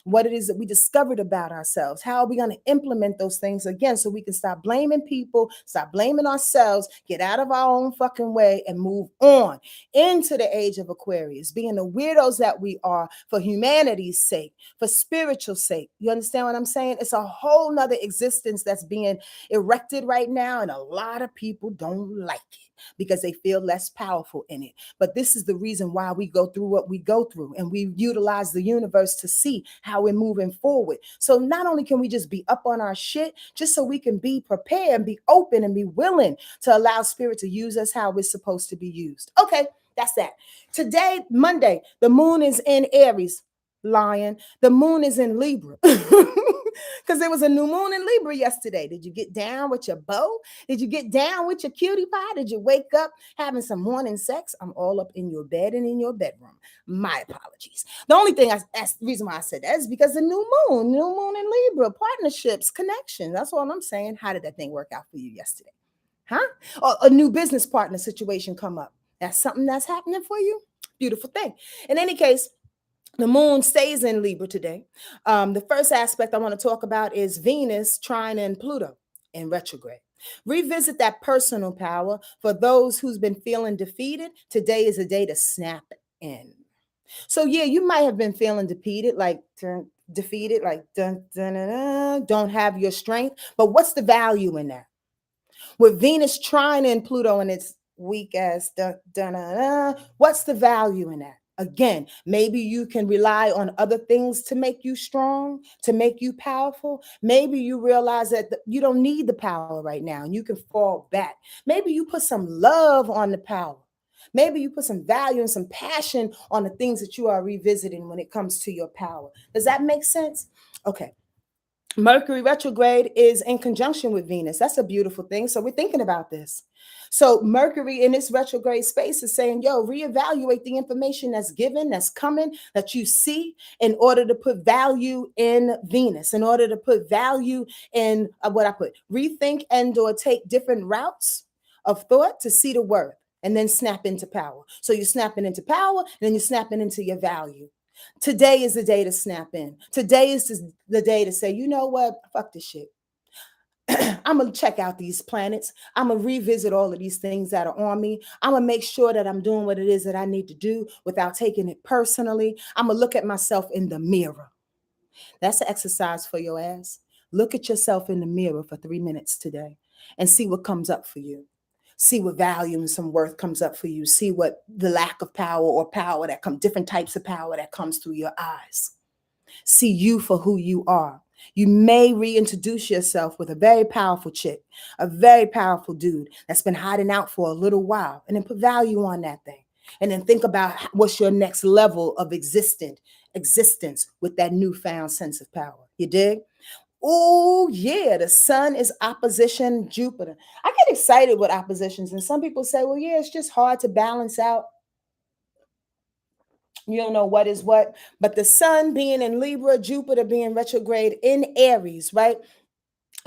what it is that we discovered about ourselves? How are we going to implement those things again, so we can stop blaming people, stop blaming ourselves, get out of our own fucking way, and move on into the age of Aquarius, being the weirdos that we are, for humanity's sake, for spiritual sake. You understand what I'm saying? It's a whole whole nother existence that's being erected right now. And a lot of people don't like it because they feel less powerful in it. But this is the reason why we go through what we go through, and we utilize the universe to see how we're moving forward. So not only can we just be up on our shit, just so we can be prepared and be open and be willing to allow spirit to use us how we're supposed to be used. Okay, that's that. Today, Monday, the moon is in Aries. Lion. The moon is in Libra. Because there was a new moon in Libra yesterday. Did you get down with your beau? Did you get down with your cutie pie? Did you wake up having some morning sex? I'm all up in your bed and in your bedroom. My apologies. The only thing that's the reason why I said that is because the new moon in Libra, partnerships, connections. That's all I'm saying. How did that thing work out for you yesterday? Huh? Or a new business partner situation come up. That's something that's happening for you. Beautiful thing. In any case, the moon stays in Libra today. The first aspect I want to talk about is Venus trining Pluto in retrograde. Revisit that personal power. For those who's been feeling defeated, today is a day to snap in. So yeah, you might have been feeling defeated, like don't have your strength. But what's the value in that? With Venus trining Pluto and its weak ass, what's the value in that? Again, maybe you can rely on other things to make you strong, to make you powerful. Maybe you realize that you don't need the power right now and you can fall back. Maybe you put some love on the power. Maybe you put some value and some passion on the things that you are revisiting when it comes to your power. Does that make sense? Okay. Mercury retrograde is in conjunction with Venus. That's a beautiful thing. So we're thinking about this. So Mercury in this retrograde space is saying, yo, reevaluate the information that's given, that's coming, that you see, in order to put value in Venus, in order to put value in what I put, rethink and or take different routes of thought to see the worth and then snap into power. So you're snapping into power and then you're snapping into your value. Today is the day to snap in. Today is the day to say, you know what? Fuck this shit. I'm going to check out these planets. I'm going to revisit all of these things that are on me. I'm going to make sure that I'm doing what it is that I need to do without taking it personally. I'm going to look at myself in the mirror. That's an exercise for your ass. Look at yourself in the mirror for 3 minutes today and see what comes up for you. See what value and some worth comes up for you. See what the lack of power or power that comes, different types of power that comes through your eyes. See you for who you are. You may reintroduce yourself with a very powerful chick, a very powerful dude that's been hiding out for a little while, and then put value on that thing. And then think about what's your next level of existence with that newfound sense of power. You dig? Oh, yeah, the sun is opposition Jupiter. I get excited with oppositions, and some people say, well, yeah, it's just hard to balance out. You don't know what is what, but the sun being in Libra, Jupiter being retrograde in Aries, right?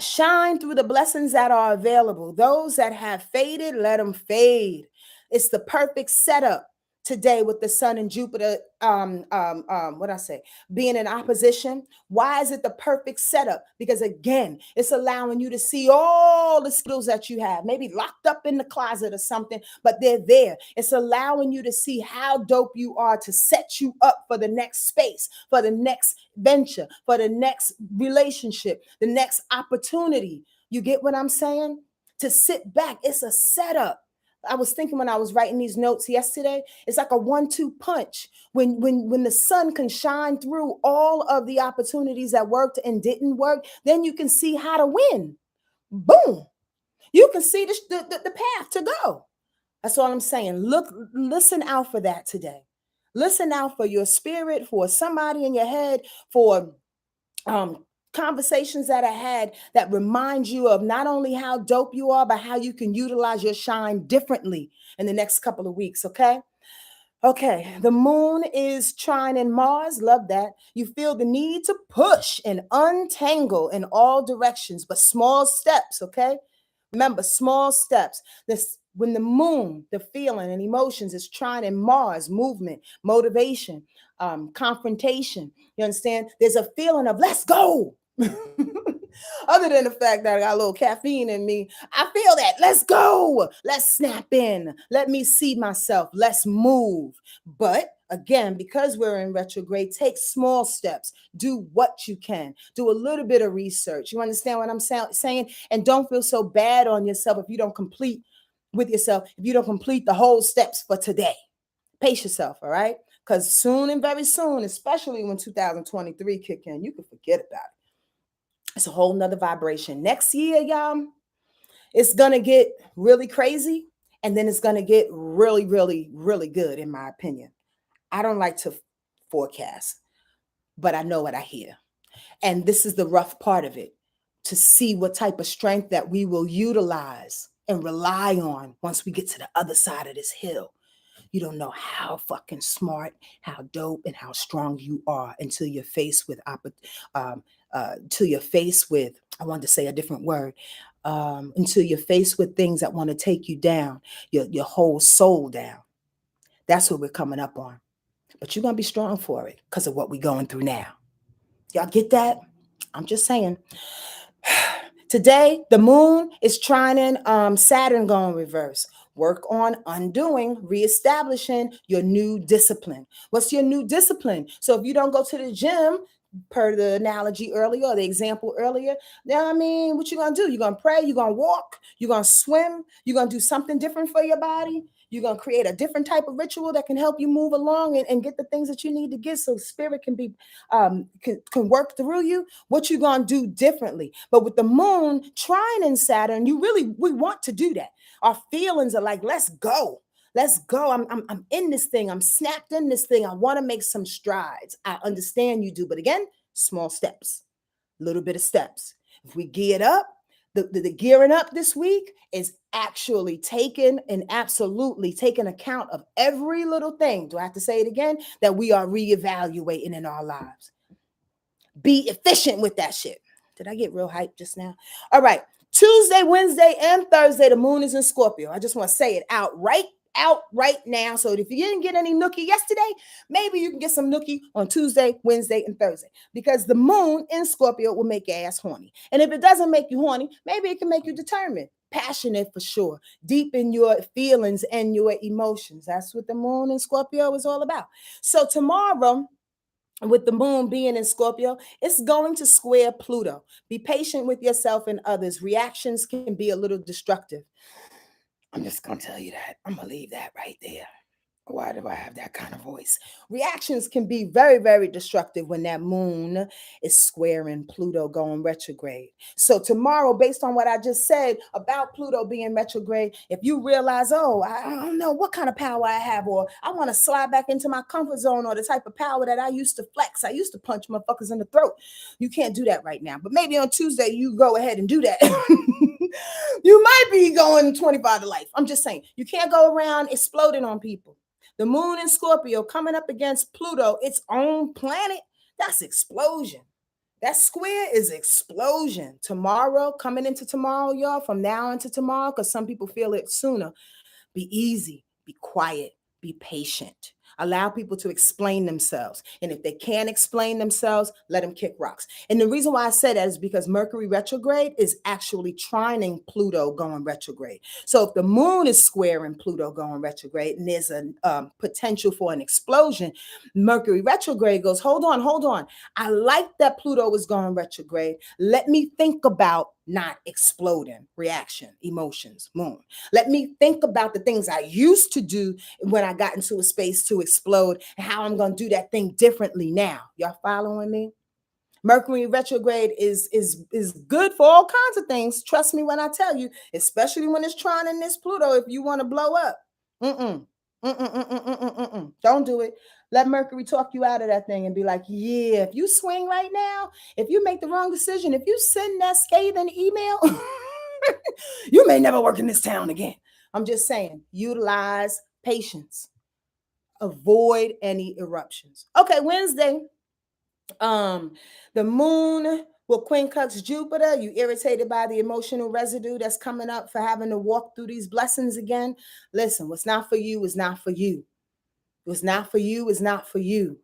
Shine through the blessings that are available. Those that have faded, let them fade. It's the perfect setup today with the sun and Jupiter, what I say, being in opposition. Why is it the perfect setup? Because again, it's allowing you to see all the skills that you have, maybe locked up in the closet or something, but they're there. It's allowing you to see how dope you are to set you up for the next space, for the next venture, for the next relationship, the next opportunity. You get what I'm saying? To sit back, it's a setup. I was thinking when I was writing these notes yesterday, it's like a 1-2 punch. When the sun can shine through all of the opportunities that worked and didn't work, then you can see how to win. Boom. You can see the path to go. That's all I'm saying. Listen out for that today. Listen out for your spirit, for somebody in your head, for conversations that I had that remind you of not only how dope you are, but how you can utilize your shine differently in the next couple of weeks. Okay. Okay. The moon is trining Mars. Love that. You feel the need to push and untangle in all directions, but small steps. Okay. Remember, small steps. When the moon, the feeling and emotions is trining Mars, movement, motivation, confrontation. You understand? There's a feeling of let's go. Other than the fact that I got a little caffeine in me, I feel that. Let's go. Let's snap in. Let me see myself. Let's move. But again, because we're in retrograde, take small steps. Do what you can. Do a little bit of research. You understand what I'm saying? And don't feel so bad on yourself if you don't complete if you don't complete the whole steps for today. Pace yourself, all right? Because soon and very soon, especially when 2023 kick in, you can forget about it. It's a whole nother vibration. Next year, y'all, it's gonna get really crazy, and then it's gonna get really, really, really good, in my opinion. I don't like to forecast, but I know what I hear. And this is the rough part of it, to see what type of strength that we will utilize and rely on once we get to the other side of this hill. You don't know how fucking smart, how dope, and how strong you are until you're faced with till you're faced with, I wanted to say a different word, until you're faced with things that want to take you down, your whole soul down. That's what we're coming up on. But you're going to be strong for it because of what we're going through now. Y'all get that? I'm just saying. Today, the moon is trining Saturn going reverse. Work on undoing, reestablishing your new discipline. What's your new discipline? So if you don't go to the gym, per the analogy earlier, or the example earlier, then I mean, what you gonna do? You're gonna pray, you're gonna walk, you're gonna swim, you're gonna do something different for your body. You're gonna create a different type of ritual that can help you move along and get the things that you need to get, so spirit can be can work through you. What you gonna do differently? But with the moon trining Saturn, we want to do that. Our feelings are like, let's go. Let's go. I'm in this thing. I'm snapped in this thing. I want to make some strides. I understand you do. But again, small steps, little bit of steps. If we geared up, the gearing up this week is actually absolutely taking account of every little thing. Do I have to say it again? That we are reevaluating in our lives. Be efficient with that shit. Did I get real hyped just now? All right. Tuesday, Wednesday, and Thursday, the moon is in Scorpio. I just want to say it out right now. So if you didn't get any nookie yesterday, maybe you can get some nookie on Tuesday, Wednesday, and Thursday, because the moon in Scorpio will make your ass horny. And if it doesn't make you horny, maybe it can make you determined, passionate for sure, deep in your feelings and your emotions. That's what the moon in Scorpio is all about. So tomorrow, with the moon being in Scorpio, it's going to square Pluto. Be patient with yourself and others. Reactions can be a little destructive. I'm just going to tell you that. I'm going to leave that right there. Why do I have that kind of voice? Reactions can be very, very destructive when that moon is squaring Pluto going retrograde. So tomorrow, based on what I just said about Pluto being retrograde, if you realize, oh, I don't know what kind of power I have, or I want to slide back into my comfort zone, or the type of power that I used to flex. I used to punch motherfuckers in the throat. You can't do that right now. But maybe on Tuesday, you go ahead and do that. You might be going 25 to life. I'm just saying, you can't go around exploding on people. The moon in Scorpio coming up against Pluto, its own planet, that's explosion. That square is explosion. Tomorrow, coming into tomorrow, y'all, from now into tomorrow, because some people feel it sooner. Be easy, be quiet, be patient. Allow people to explain themselves. And if they can't explain themselves, let them kick rocks. And the reason why I said that is because Mercury retrograde is actually trining Pluto going retrograde. So if the moon is squaring Pluto going retrograde and there's a potential for an explosion, Mercury retrograde goes, hold on. I like that Pluto is going retrograde. Let me think about not exploding. Reaction, emotions, moon. Let me think about the things I used to do when I got into a space to explode and how I'm going to do that thing differently now. Y'all following me? Mercury retrograde is good for all kinds of things. Trust me when I tell you, especially when it's trying in this Pluto, if you want to blow up. Don't do it. Let Mercury talk you out of that thing and be like, yeah, if you swing right now, if you make the wrong decision, if you send that scathing email, you may never work in this town again. I'm just saying, utilize patience. Avoid any eruptions. Okay, Wednesday, the moon will quincunx Jupiter. You irritated by the emotional residue that's coming up for having to walk through these blessings again. Listen, what's not for you is not for you. What's not for you is not for you.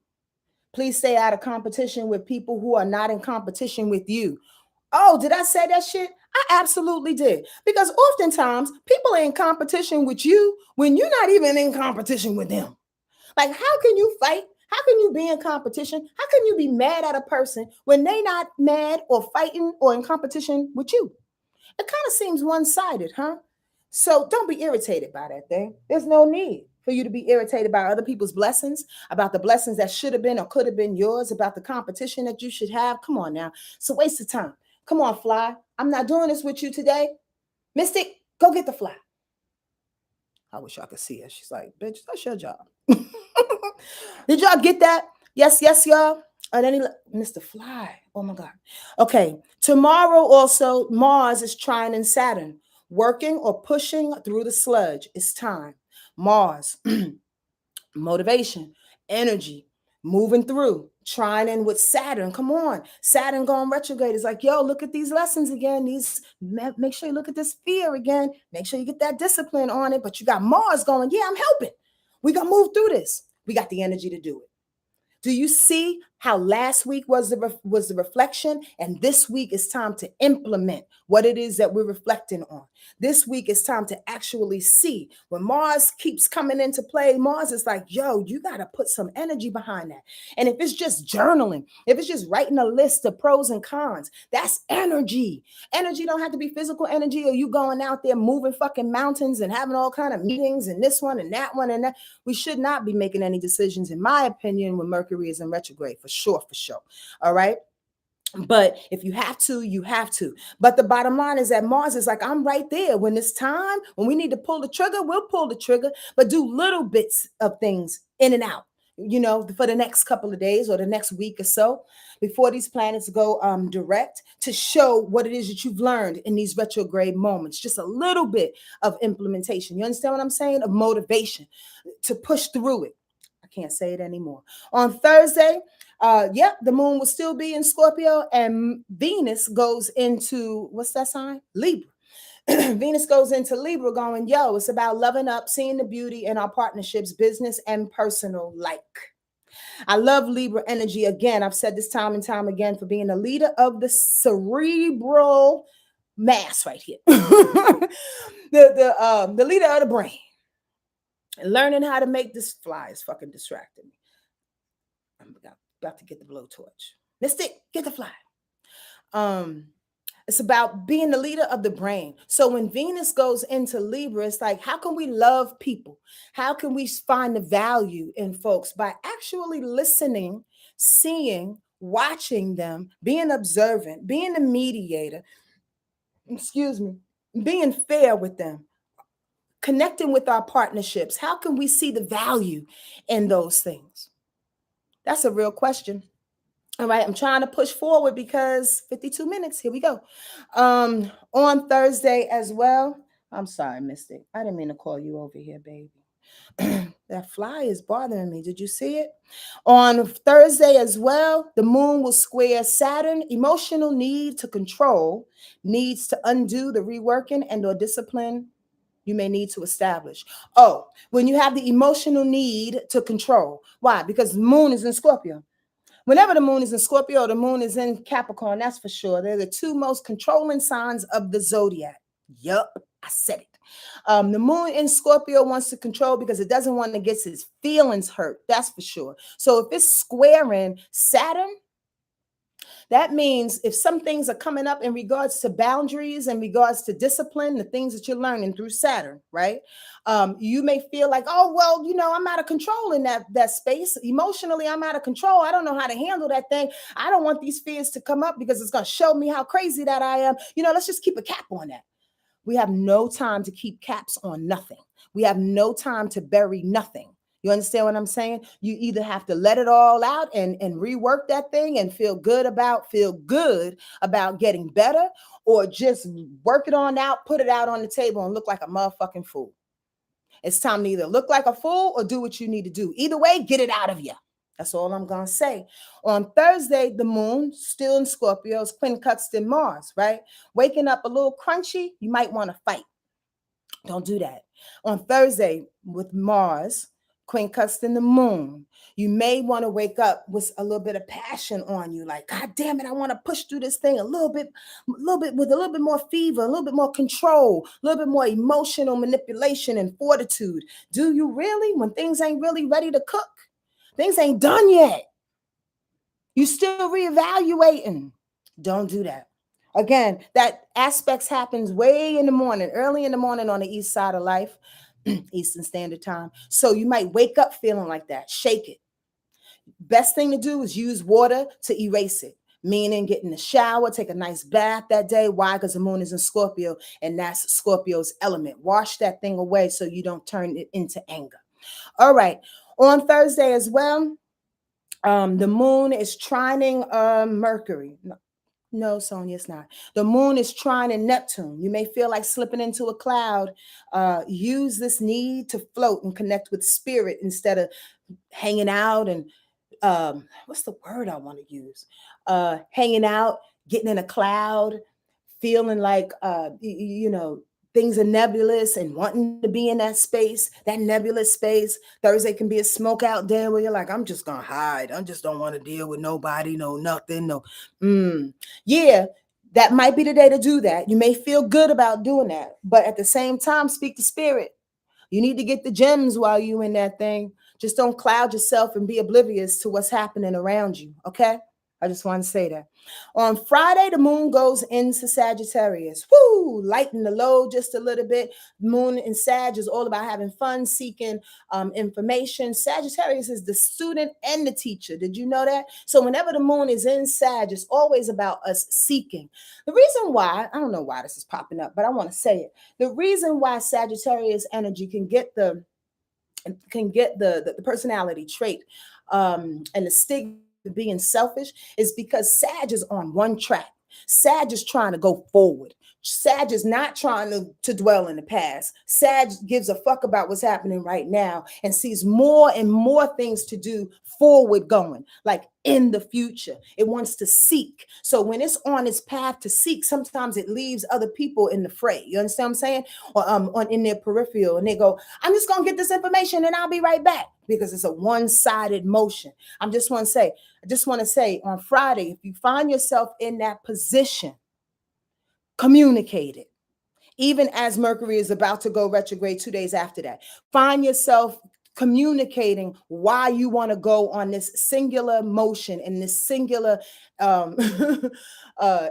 Please stay out of competition with people who are not in competition with you. Oh, did I say that shit? I absolutely did. Because oftentimes people are in competition with you when you're not even in competition with them. Like, how can you fight? How can you be in competition? How can you be mad at a person when they not mad or fighting or in competition with you? It kind of seems one-sided, huh? So don't be irritated by that thing. There's no need for you to be irritated by other people's blessings, about the blessings that should have been or could have been yours, about the competition that you should have. Come on now. It's a waste of time. Come on, fly. I'm not doing this with you today. Mystic, go get the fly. I wish I could see her. She's like, bitch, that's your job. Did y'all get that? Yes, yes, y'all. And then Mr. Fly. Oh my God. Okay. Tomorrow also, Mars is trining Saturn, working or pushing through the sludge. It's time. Mars, motivation, energy, moving through, trining with Saturn. Come on. Saturn going retrograde. It's like, yo, look at these lessons again. Make sure you look at this fear again. Make sure you get that discipline on it. But you got Mars going, yeah, I'm helping. We got to move through this. We got the energy to do it. Do you see how last week was the reflection, and this week is time to implement what it is that we're reflecting on? This week is time to actually see. When Mars keeps coming into play, Mars is like, yo, you got to put some energy behind that. And if it's just journaling, if it's just writing a list of pros and cons, that's energy. Energy don't have to be physical energy, or you going out there moving fucking mountains and having all kind of meetings and this one and that one and that. We should not be making any decisions, in my opinion, when Mercury is in retrograde, for sure, for sure. All right. But if you have to, you have to. But the bottom line is that Mars is like, I'm right there. When it's time, when we need to pull the trigger, we'll pull the trigger, but do little bits of things in and out, for the next couple of days or the next week or so before these planets go direct, to show what it is that you've learned in these retrograde moments. Just a little bit of implementation. You understand what I'm saying? Of motivation to push through it. I can't say it anymore. On Thursday, the moon will still be in Scorpio, and Venus goes into, what's that sign? Libra. Venus goes into Libra going, yo, it's about loving up, seeing the beauty in our partnerships, business and personal like. I love Libra energy. Again, I've said this time and time again, for being a leader of the cerebral mass right here. the leader of the brain. Learning how to make this fly is fucking distracting me. I'm about to get the blowtorch. Mystic, get the fly. It's about being the leader of the brain. So when Venus goes into Libra, it's like, how can we love people? How can we find the value in folks? By actually listening, seeing, watching them, being observant, being a mediator, being fair with them, connecting with our partnerships. How can we see the value in those things? That's a real question. All right, I'm trying to push forward because 52 minutes. Here we go. On Thursday as well. I'm sorry, Mystic. I didn't mean to call you over here, baby. That fly is bothering me. Did you see it? On Thursday as well, the moon will square Saturn. Emotional need to control needs to undo the reworking and or discipline you may need to establish. Oh, when you have the emotional need to control. Why? Because the moon is in Scorpio. Whenever the moon is in Scorpio, the moon is in Capricorn, that's for sure. They're the two most controlling signs of the zodiac. Yup, I said it. The moon in Scorpio wants to control because it doesn't want to get its feelings hurt. That's for sure. So if it's squaring Saturn, that means if some things are coming up in regards to boundaries, in regards to discipline, the things that you're learning through Saturn, right? You may feel like, oh, well, I'm out of control in that space. Emotionally, I'm out of control. I don't know how to handle that thing. I don't want these fears to come up because it's going to show me how crazy that I am. Let's just keep a cap on that. We have no time to keep caps on nothing. We have no time to bury nothing. You understand what I'm saying? You either have to let it all out and rework that thing and feel good about getting better, or just work it on out, put it out on the table and look like a motherfucking fool. It's time to either look like a fool or do what you need to do. Either way, get it out of you. That's all I'm going to say. On Thursday, the moon, still in Scorpio, is quincunxed in Mars, right? Waking up a little crunchy, you might want to fight. Don't do that. On Thursday with Mars, Queen Custom, the moon. You may want to wake up with a little bit of passion on you, like, God damn it, I want to push through this thing a little bit with a little bit more fever, a little bit more control, a little bit more emotional manipulation and fortitude. Do you really? When things ain't really ready to cook, things ain't done yet. You still reevaluating. Don't do that. Again, that aspects happens way in the morning, early in the morning on the east side of life, Eastern Standard Time. So you might wake up feeling like that. Shake it. Best thing to do is use water to erase it. Meaning get in the shower, take a nice bath that day. Why? Because the moon is in Scorpio, and that's Scorpio's element. Wash that thing away so you don't turn it into anger. All right. On Thursday as well, the moon is trining Mercury. No, Sonia, it's not. The moon is trining Neptune. You may feel like slipping into a cloud. Use this need to float and connect with spirit instead of hanging out and what's the word I want to use? Hanging out, getting in a cloud, feeling like things are nebulous and wanting to be in that space, that nebulous space. Thursday can be a smoke out day where you're like, I'm just gonna hide. I just don't want to deal with nobody, no nothing, no. Yeah, that might be the day to do that. You may feel good about doing that, but at the same time, speak to spirit. You need to get the gems while you in that thing. Just don't cloud yourself and be oblivious to what's happening around you, okay? I just want to say that. On Friday, the moon goes into Sagittarius. Woo! Lighten the load just a little bit. Moon in Sag is all about having fun, seeking information. Sagittarius is the student and the teacher. Did you know that? So whenever the moon is in Sag, it's always about us seeking. The reason why, I don't know why this is popping up, but I want to say it. The reason why Sagittarius energy can get the personality trait and the stigma of being selfish is because Sag is on one track. Sag is trying to go forward. Sag is not trying to dwell in the past. Sag gives a fuck about what's happening right now and sees more and more things to do forward going, like in the future. It wants to seek. So when it's on its path to seek, sometimes it leaves other people in the fray. You understand what I'm saying? Or in their peripheral, and they go, I'm just gonna get this information and I'll be right back, because it's a one-sided motion. I just want to say on Friday, if you find yourself in that position, communicate it. Even as Mercury is about to go retrograde 2 days after that, find yourself communicating why you want to go on this singular motion in this singular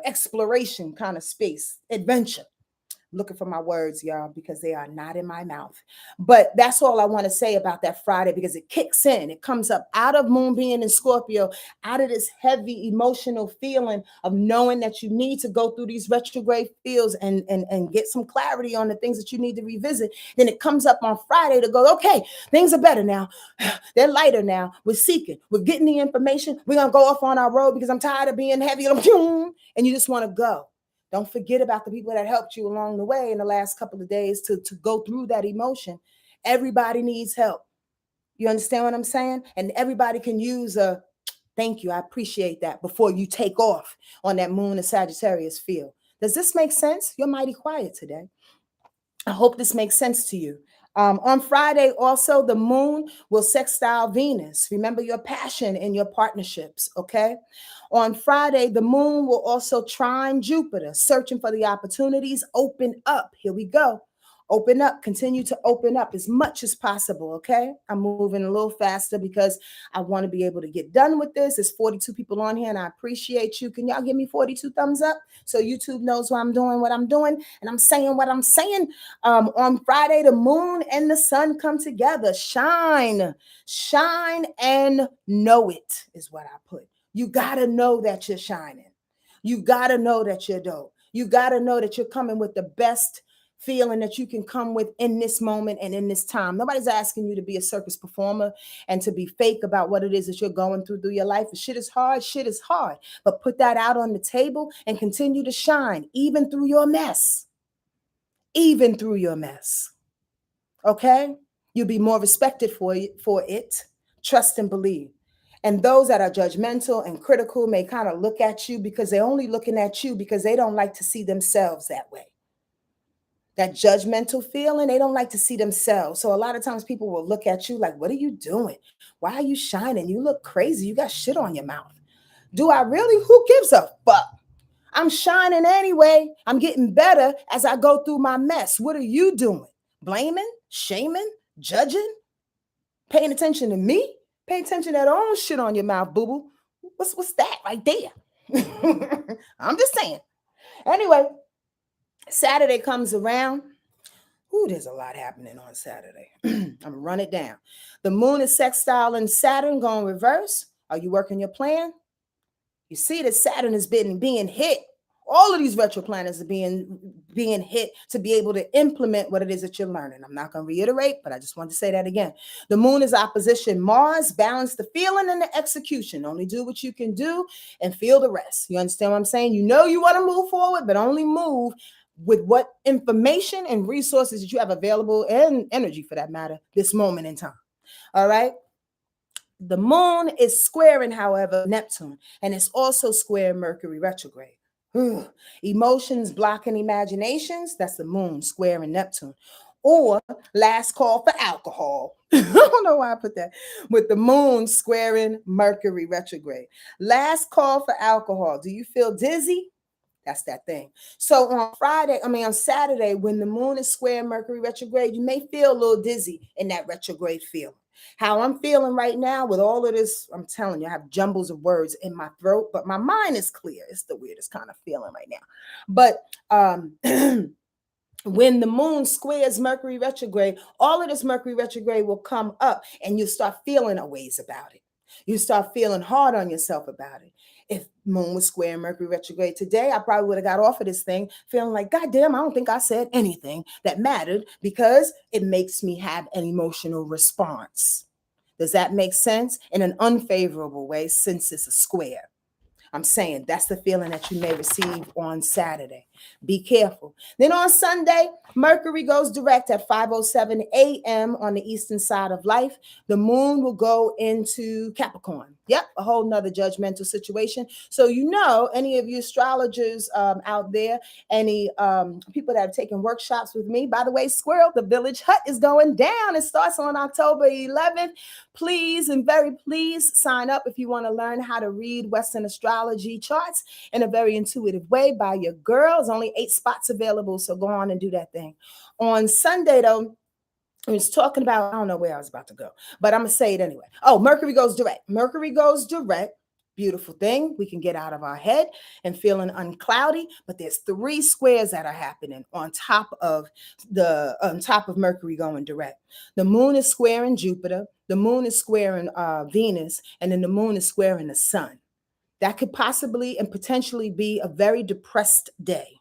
exploration kind of space, adventure. Looking for my words, y'all, because they are not in my mouth. But that's all I want to say about that Friday, because it kicks in. It comes up out of moon being in Scorpio, out of this heavy emotional feeling of knowing that you need to go through these retrograde fields and get some clarity on the things that you need to revisit. Then it comes up on Friday to go, okay, things are better now. They're lighter now. We're seeking. We're getting the information. We're going to go off on our road because I'm tired of being heavy. And you just want to go. Don't forget about the people that helped you along the way in the last couple of days to go through that emotion. Everybody needs help. You understand what I'm saying? And everybody can use a thank you. I appreciate that before you take off on that moon and Sagittarius field. Does this make sense? You're mighty quiet today. I hope this makes sense to you. On Friday, also, the moon will sextile Venus. Remember your passion and your partnerships, okay? On Friday, the moon will also trine Jupiter, searching for the opportunities. Open up. Here we go. Open up. Continue to open up as much as possible, okay? I'm moving a little faster because I want to be able to get done with this. There's 42 people on here, and I appreciate you. Can y'all give me 42 thumbs up so YouTube knows what I'm doing, and I'm saying what I'm saying? On Friday, the moon and the sun come together. Shine and know it is what I put. You got to know that you're shining. You got to know that you're dope. You got to know that you're coming with the best feeling that you can come with in this moment and in this time. Nobody's asking you to be a circus performer and to be fake about what it is that you're going through your life. If shit is hard, but put that out on the table and continue to shine, even through your mess. Okay? You'll be more respected for it. Trust and believe. And those that are judgmental and critical may kind of look at you because they're only looking at you because they don't like to see themselves that way. that judgmental feeling. They don't like to see themselves. So a lot of times people will look at you like, what are you doing? Why are you shining? You look crazy. You got shit on your mouth. Do I really? Who gives a fuck? I'm shining anyway. I'm getting better as I go through my mess. What are you doing? Blaming, shaming, judging, paying attention to me? Pay attention to that own shit on your mouth, boo boo. What's that right there? I'm just saying. Anyway, Saturday comes around. Ooh, there's a lot happening on Saturday. I'm gonna run it down. The moon is sextile and Saturn going reverse. Are you working your plan? You see that Saturn has been being hit. All of these retro planets are being hit to be able to implement what it is that you're learning. I'm not going to reiterate, but I just want to say that again. The moon is opposition Mars. Balance the feeling and the execution. Only do what you can do and feel the rest. You understand what I'm saying? You know you want to move forward, but only move with what information and resources that you have available, and energy for that matter, this moment in time. All right? The moon is squaring, however, Neptune, and it's also square Mercury retrograde. Emotions blocking imaginations, that's the moon squaring Neptune. Or last call for alcohol. I don't know why I put that. With the moon squaring Mercury retrograde. Last call for alcohol. Do you feel dizzy? That's that thing. So on Saturday, when the moon is square Mercury retrograde, you may feel a little dizzy in that retrograde feeling. How I'm feeling right now with all of this, I'm telling you, I have jumbles of words in my throat, but my mind is clear. It's the weirdest kind of feeling right now. But when the moon squares Mercury retrograde, all of this Mercury retrograde will come up and you'll start feeling a ways about it. You start feeling hard on yourself about it. If moon was square Mercury retrograde today, I probably would have got off of this thing feeling like, God damn, I don't think I said anything that mattered because it makes me have an emotional response. Does that make sense? In an unfavorable way, since it's a square. I'm saying that's the feeling that you may receive on Saturday. Be careful. Then on Sunday, Mercury goes direct at 5:07 a.m. on the eastern side of life. The moon will go into Capricorn. Yep, a whole nother judgmental situation. So any of you astrologers out there, any people that have taken workshops with me, by the way, Squirrel, the Village Hut is going down. It starts on October 11th. Please and very please sign up if you want to learn how to read Western astrology charts in a very intuitive way by your girls. Only 8 spots available, so go on and do that thing. On Sunday, though, I was talking about, I don't know where I was about to go, but I'm going to say it anyway. Oh, Mercury goes direct. Mercury goes direct. Beautiful thing. We can get out of our head and feeling uncloudy, but there's 3 squares that are happening on top of Mercury going direct. The moon is squaring Jupiter. The moon is squaring Venus, and then the moon is squaring the sun. That could possibly and potentially be a very depressed day.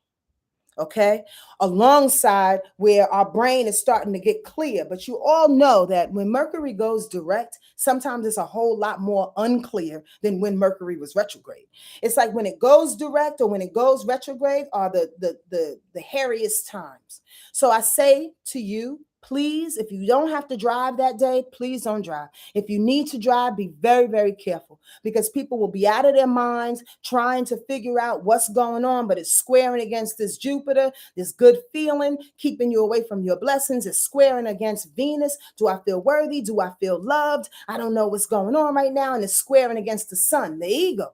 Okay, alongside where our brain is starting to get clear. But you all know that when Mercury goes direct, sometimes it's a whole lot more unclear than when Mercury was retrograde. It's like when it goes direct or when it goes retrograde are the hairiest times. So I say to you, please, if you don't have to drive that day, please don't drive. If you need to drive, be very, very careful because people will be out of their minds trying to figure out what's going on, but it's squaring against this Jupiter, this good feeling, keeping you away from your blessings. It's squaring against Venus. Do I feel worthy? Do I feel loved? I don't know what's going on right now. And it's squaring against the sun, the ego,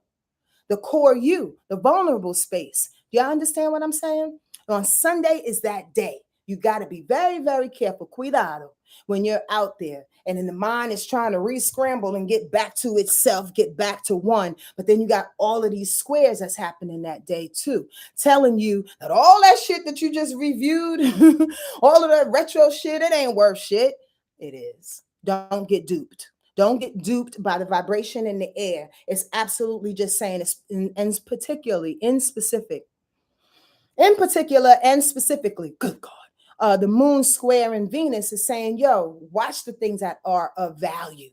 the core you, the vulnerable space. Do y'all understand what I'm saying? On Sunday is that day. You got to be very, very careful, cuidado, when you're out there and then the mind is trying to re-scramble and get back to itself, get back to one. But then you got all of these squares that's happening that day too, telling you that all that shit that you just reviewed, all of that retro shit, it ain't worth shit. It is. Don't get duped. Don't get duped by the vibration in the air. It's absolutely just saying it's in particular and specifically, good God. The moon square in Venus is saying, yo, watch the things that are of value.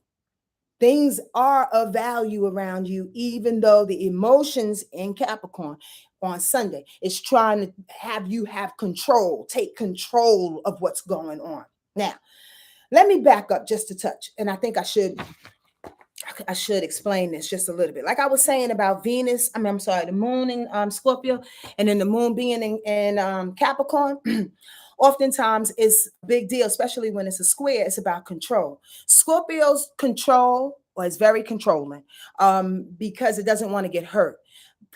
Things are of value around you, even though the emotions in Capricorn on Sunday is trying to have you have control, take control of what's going on. Now, let me back up just a touch. And I think I should explain this just a little bit. Like I was saying about Venus, the moon in Scorpio, and then the moon being in Capricorn. oftentimes it's a big deal, especially when it's a square. It's about control. Scorpio's control or is very controlling because it doesn't want to get hurt.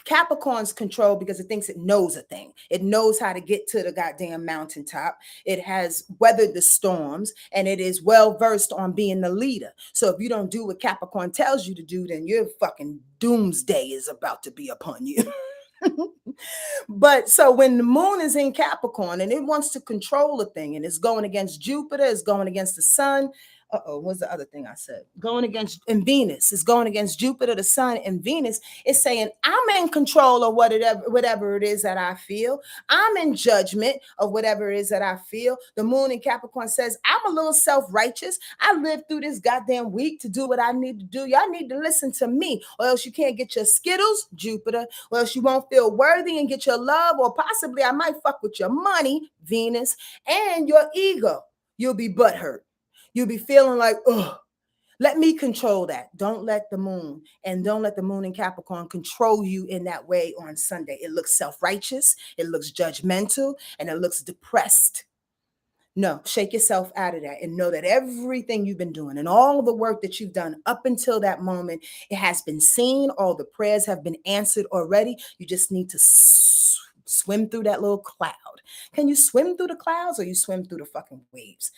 Capricorn's control because it thinks it knows a thing. It knows how to get to the goddamn mountaintop. It has weathered the storms and it is well versed on being the leader. So if you don't do what Capricorn tells you to do, then your fucking doomsday is about to be upon you. But so when the moon is in Capricorn and it wants to control a thing and it's going against Jupiter, it's going against the sun. What's the other thing I said? Going against and Venus. It's going against Jupiter, the sun, and Venus. It's saying I'm in control of whatever it is that I feel. I'm in judgment of whatever it is that I feel. The moon in Capricorn says I'm a little self-righteous. I lived through this goddamn week to do what I need to do. Y'all need to listen to me, or else you can't get your Skittles, Jupiter, or else you won't feel worthy and get your love, or possibly I might fuck with your money, Venus, and your ego. You'll be butthurt. You'll be feeling like, oh, let me control that. Don't let the moon in Capricorn control you in that way on Sunday. It looks self-righteous, it looks judgmental, and it looks depressed. No, shake yourself out of that and know that everything you've been doing and all the work that you've done up until that moment, it has been seen. All the prayers have been answered already. You just need to swim through that little cloud. Can you swim through the clouds or you swim through the fucking waves?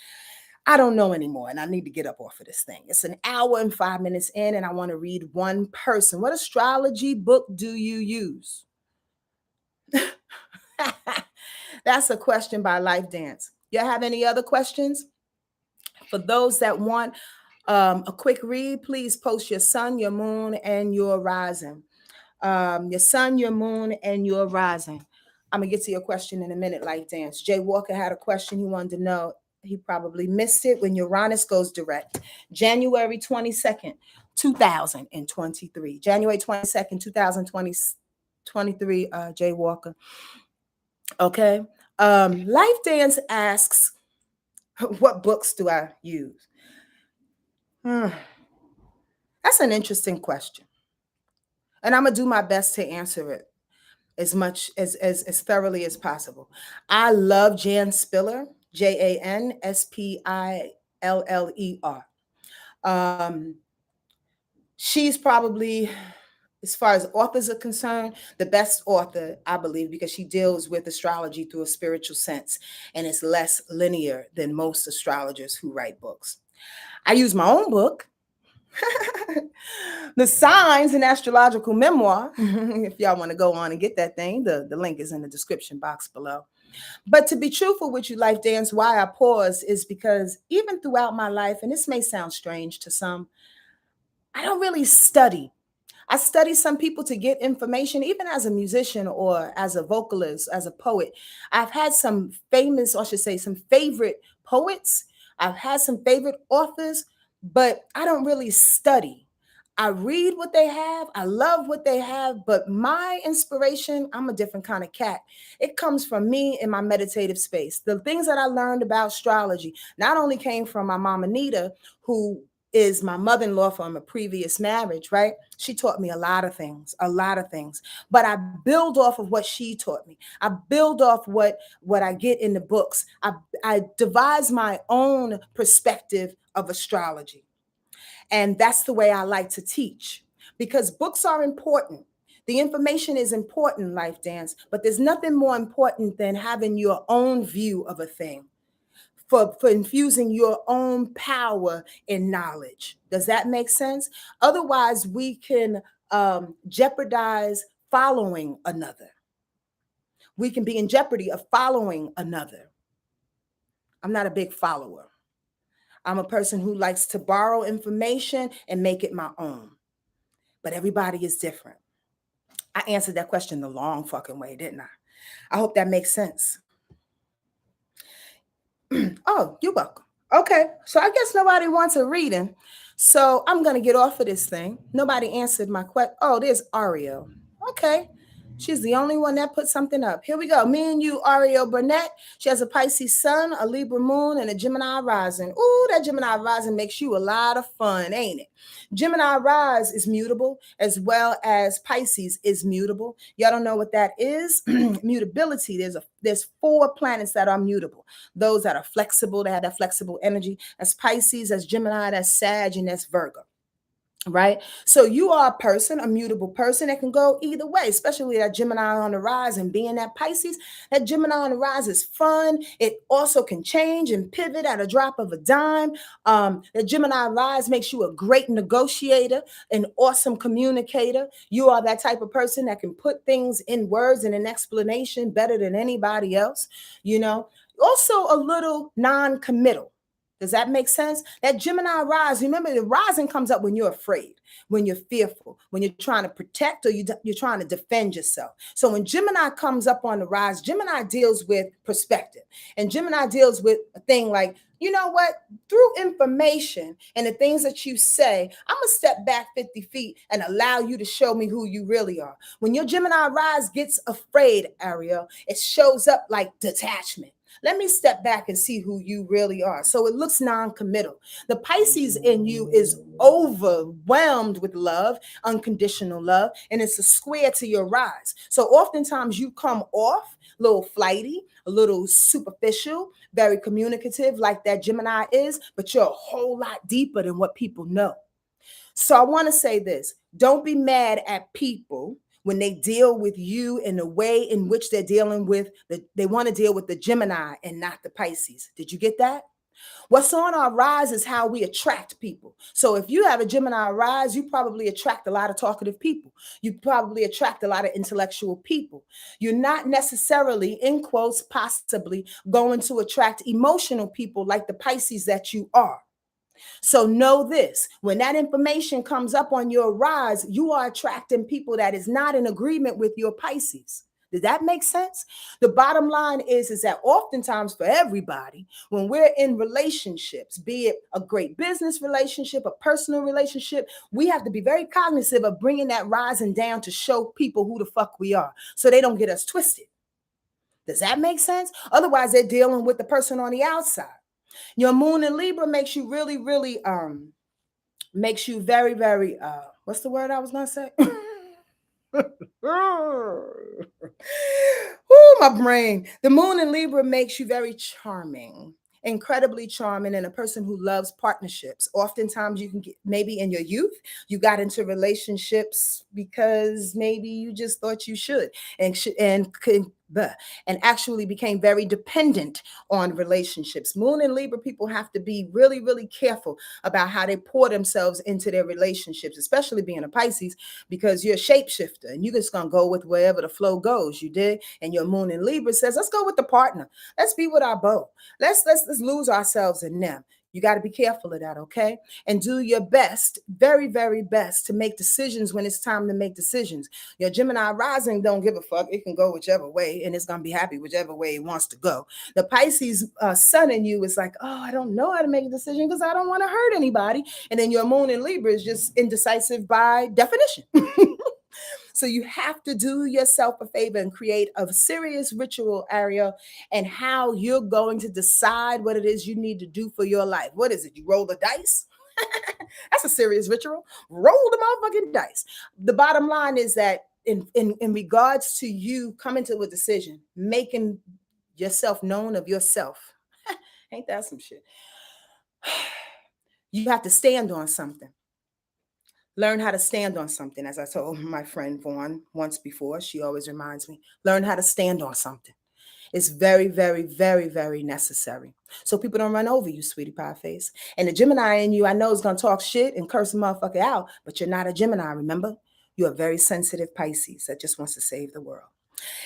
I don't know anymore, and I need to get up off of this thing. It's an hour and 5 minutes in, and I want to read one person. What astrology book do you use? That's a question by Life Dance. You have any other questions? For those that want a quick read, please post your sun, your moon, and your rising. Your sun, your moon, and your rising. I'm going to get to your question in a minute, Life Dance. Jay Walker had a question he wanted to know. He probably missed it when Uranus goes direct. January 22nd, 2023. January 22nd, 2023, Jay Walker. Okay. Life Dance asks, what books do I use? That's an interesting question. And I'm going to do my best to answer it as much as thoroughly as possible. I love Jan Spiller. Janspiller. She's probably, as far as authors are concerned, the best author, I believe, because she deals with astrology through a spiritual sense, and it's less linear than most astrologers who write books. I use my own book, The Signs and Astrological Memoir. If y'all want to go on and get that thing, the link is in the description box below. But to be truthful with you, Life Dance, why I pause is because even throughout my life, and this may sound strange to some, I don't really study. I study some people to get information, even as a musician or as a vocalist, as a poet. I've had some famous, or I should say, some favorite poets. I've had some favorite authors, but I don't really study. I read what they have. I love what they have, but my inspiration, I'm a different kind of cat. It comes from me in my meditative space. The things that I learned about astrology not only came from my mom, Anita, who is my mother-in-law from a previous marriage, right? She taught me a lot of things, but I build off of what she taught me. I build off what I get in the books. I devise my own perspective of astrology. And that's the way I like to teach, because books are important. The information is important, Life Dance, but there's nothing more important than having your own view of a thing, for infusing your own power in knowledge. Does that make sense? Otherwise, we can jeopardize following another. We can be in jeopardy of following another. I'm not a big follower. I'm a person who likes to borrow information and make it my own. But everybody is different. I answered that question the long fucking way, didn't I? I hope that makes sense. Oh, you're welcome. Okay, so I guess nobody wants a reading. So I'm going to get off of this thing. Nobody answered my question. Oh, there's Ario. Okay. She's the only one that put something up. Here we go. Me and you, Ariel Burnett. She has a Pisces sun, a Libra moon, and a Gemini rising. Ooh, that Gemini rising makes you a lot of fun, ain't it? Gemini rise is mutable, as well as Pisces is mutable. Y'all don't know what that is? Mutability. There's 4 planets that are mutable. Those that are flexible, that have that flexible energy. That's Pisces, that's Gemini, that's Sag, and that's Virgo. Right? So you are a person, a mutable person that can go either way, especially that Gemini on the rise and being that Pisces. That Gemini on the rise is fun. It also can change and pivot at a drop of a dime. The Gemini rise makes you a great negotiator, an awesome communicator. You are that type of person that can put things in words and an explanation better than anybody else, you know. Also a little non-committal. Does that make sense? That Gemini rise, remember the rising comes up when you're afraid, when you're fearful, when you're trying to protect or you're trying to defend yourself. So when Gemini comes up on the rise, Gemini deals with perspective. And Gemini deals with a thing like, you know what? Through information and the things that you say, I'm going to step back 50 feet and allow you to show me who you really are. When your Gemini rise gets afraid, Ariel, it shows up like detachment. Let me step back and see who you really are. So it looks non-committal. The Pisces in you is overwhelmed with love, unconditional love, and it's a square to your rise. So oftentimes you come off a little flighty, a little superficial, very communicative like that Gemini is, but you're a whole lot deeper than what people know. So I want to say this. Don't be mad at people when they deal with you in the way in which they're dealing with they want to deal with the Gemini and not the Pisces. Did you get that? What's on our rise is how we attract people. So if you have a Gemini rise, you probably attract a lot of talkative people. You probably attract a lot of intellectual people. You're not necessarily, in quotes, possibly going to attract emotional people like the Pisces that you are. So know this, when that information comes up on your rise, you are attracting people that is not in agreement with your Pisces. Does that make sense? The bottom line is that oftentimes for everybody, when we're in relationships, be it a great business relationship, a personal relationship, we have to be very cognizant of bringing that rising down to show people who the fuck we are so they don't get us twisted. Does that make sense? Otherwise, they're dealing with the person on the outside. Your moon in Libra makes you really makes you very what's the word I was gonna say? Oh, my brain. The moon in Libra makes you very charming, incredibly charming, and a person who loves partnerships. Oftentimes, you can get maybe in your youth, you got into relationships because maybe you just thought you should and could. And actually became very dependent on relationships. Moon and Libra people have to be really careful about how they pour themselves into their relationships, especially being a Pisces, because you're a shapeshifter and you're just gonna go with wherever the flow goes. You did, and your Moon in Libra says, "Let's go with the partner. Let's be with our beau. Let's lose ourselves in them." You got to be careful of that, okay? And do your best, very best, to make decisions when it's time to make decisions. Your Gemini rising don't give a fuck. It can go whichever way, and it's going to be happy whichever way it wants to go. The Pisces sun in you is like, oh, I don't know how to make a decision because I don't want to hurt anybody. And then your Moon in Libra is just indecisive by definition. So you have to do yourself a favor and create a serious ritual, Ariel, and how you're going to decide what it is you need to do for your life. What is it? You roll the dice? That's a serious ritual. Roll the motherfucking dice. The bottom line is that in regards to you coming to a decision, making yourself known of yourself, ain't that some shit? You have to stand on something. Learn how to stand on something. As I told my friend Vaughn once before, she always reminds me, learn how to stand on something. It's very necessary. So people don't run over you, sweetie pie face. And the Gemini in you, I know, is going to talk shit and curse a motherfucker out, but you're not a Gemini, remember? You're a very sensitive Pisces that just wants to save the world.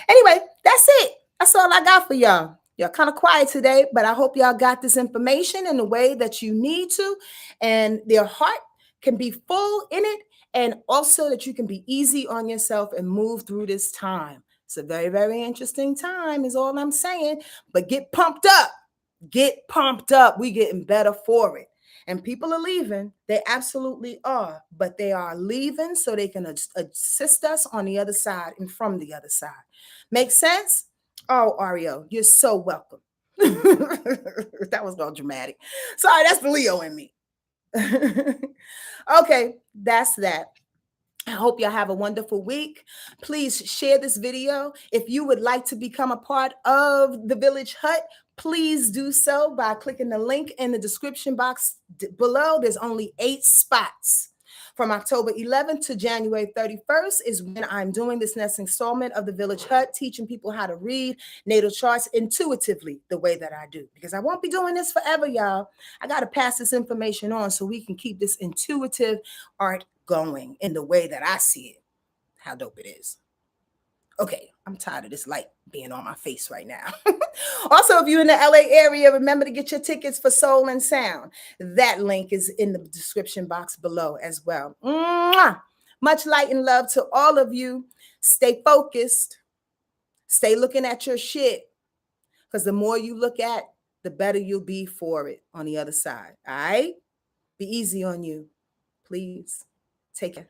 Anyway, that's it. That's all I got for y'all. Y'all kind of quiet today, but I hope y'all got this information in the way that you need to, and their heart can be full in it, and also that you can be easy on yourself and move through this time. It's a very interesting time is all I'm saying, but get pumped up. Get pumped up. We getting better for it. And people are leaving. They absolutely are. But they are leaving so they can assist us on the other side and from the other side. Make sense? Oh, Ario, you're so welcome. That was all dramatic. Sorry, that's the Leo in me. Okay, that's that. I hope y'all have a wonderful week. Please share this video. If you would like to become a part of the Village Hut, please do so by clicking the link in the description box below. There's only 8 spots. From October 11th to January 31st is when I'm doing this next installment of the Village Hut, teaching people how to read natal charts intuitively the way that I do. Because I won't be doing this forever, y'all. I got to pass this information on so we can keep this intuitive art going in the way that I see it. How dope it is. Okay, I'm tired of this light being on my face right now. Also, if you're in the LA area, remember to get your tickets for Soul and Sound. That link is in the description box below as well. Mwah! Much light and love to all of you. Stay focused. Stay looking at your shit. Because the more you look at, the better you'll be for it on the other side. All right? Be easy on you. Please. Take care.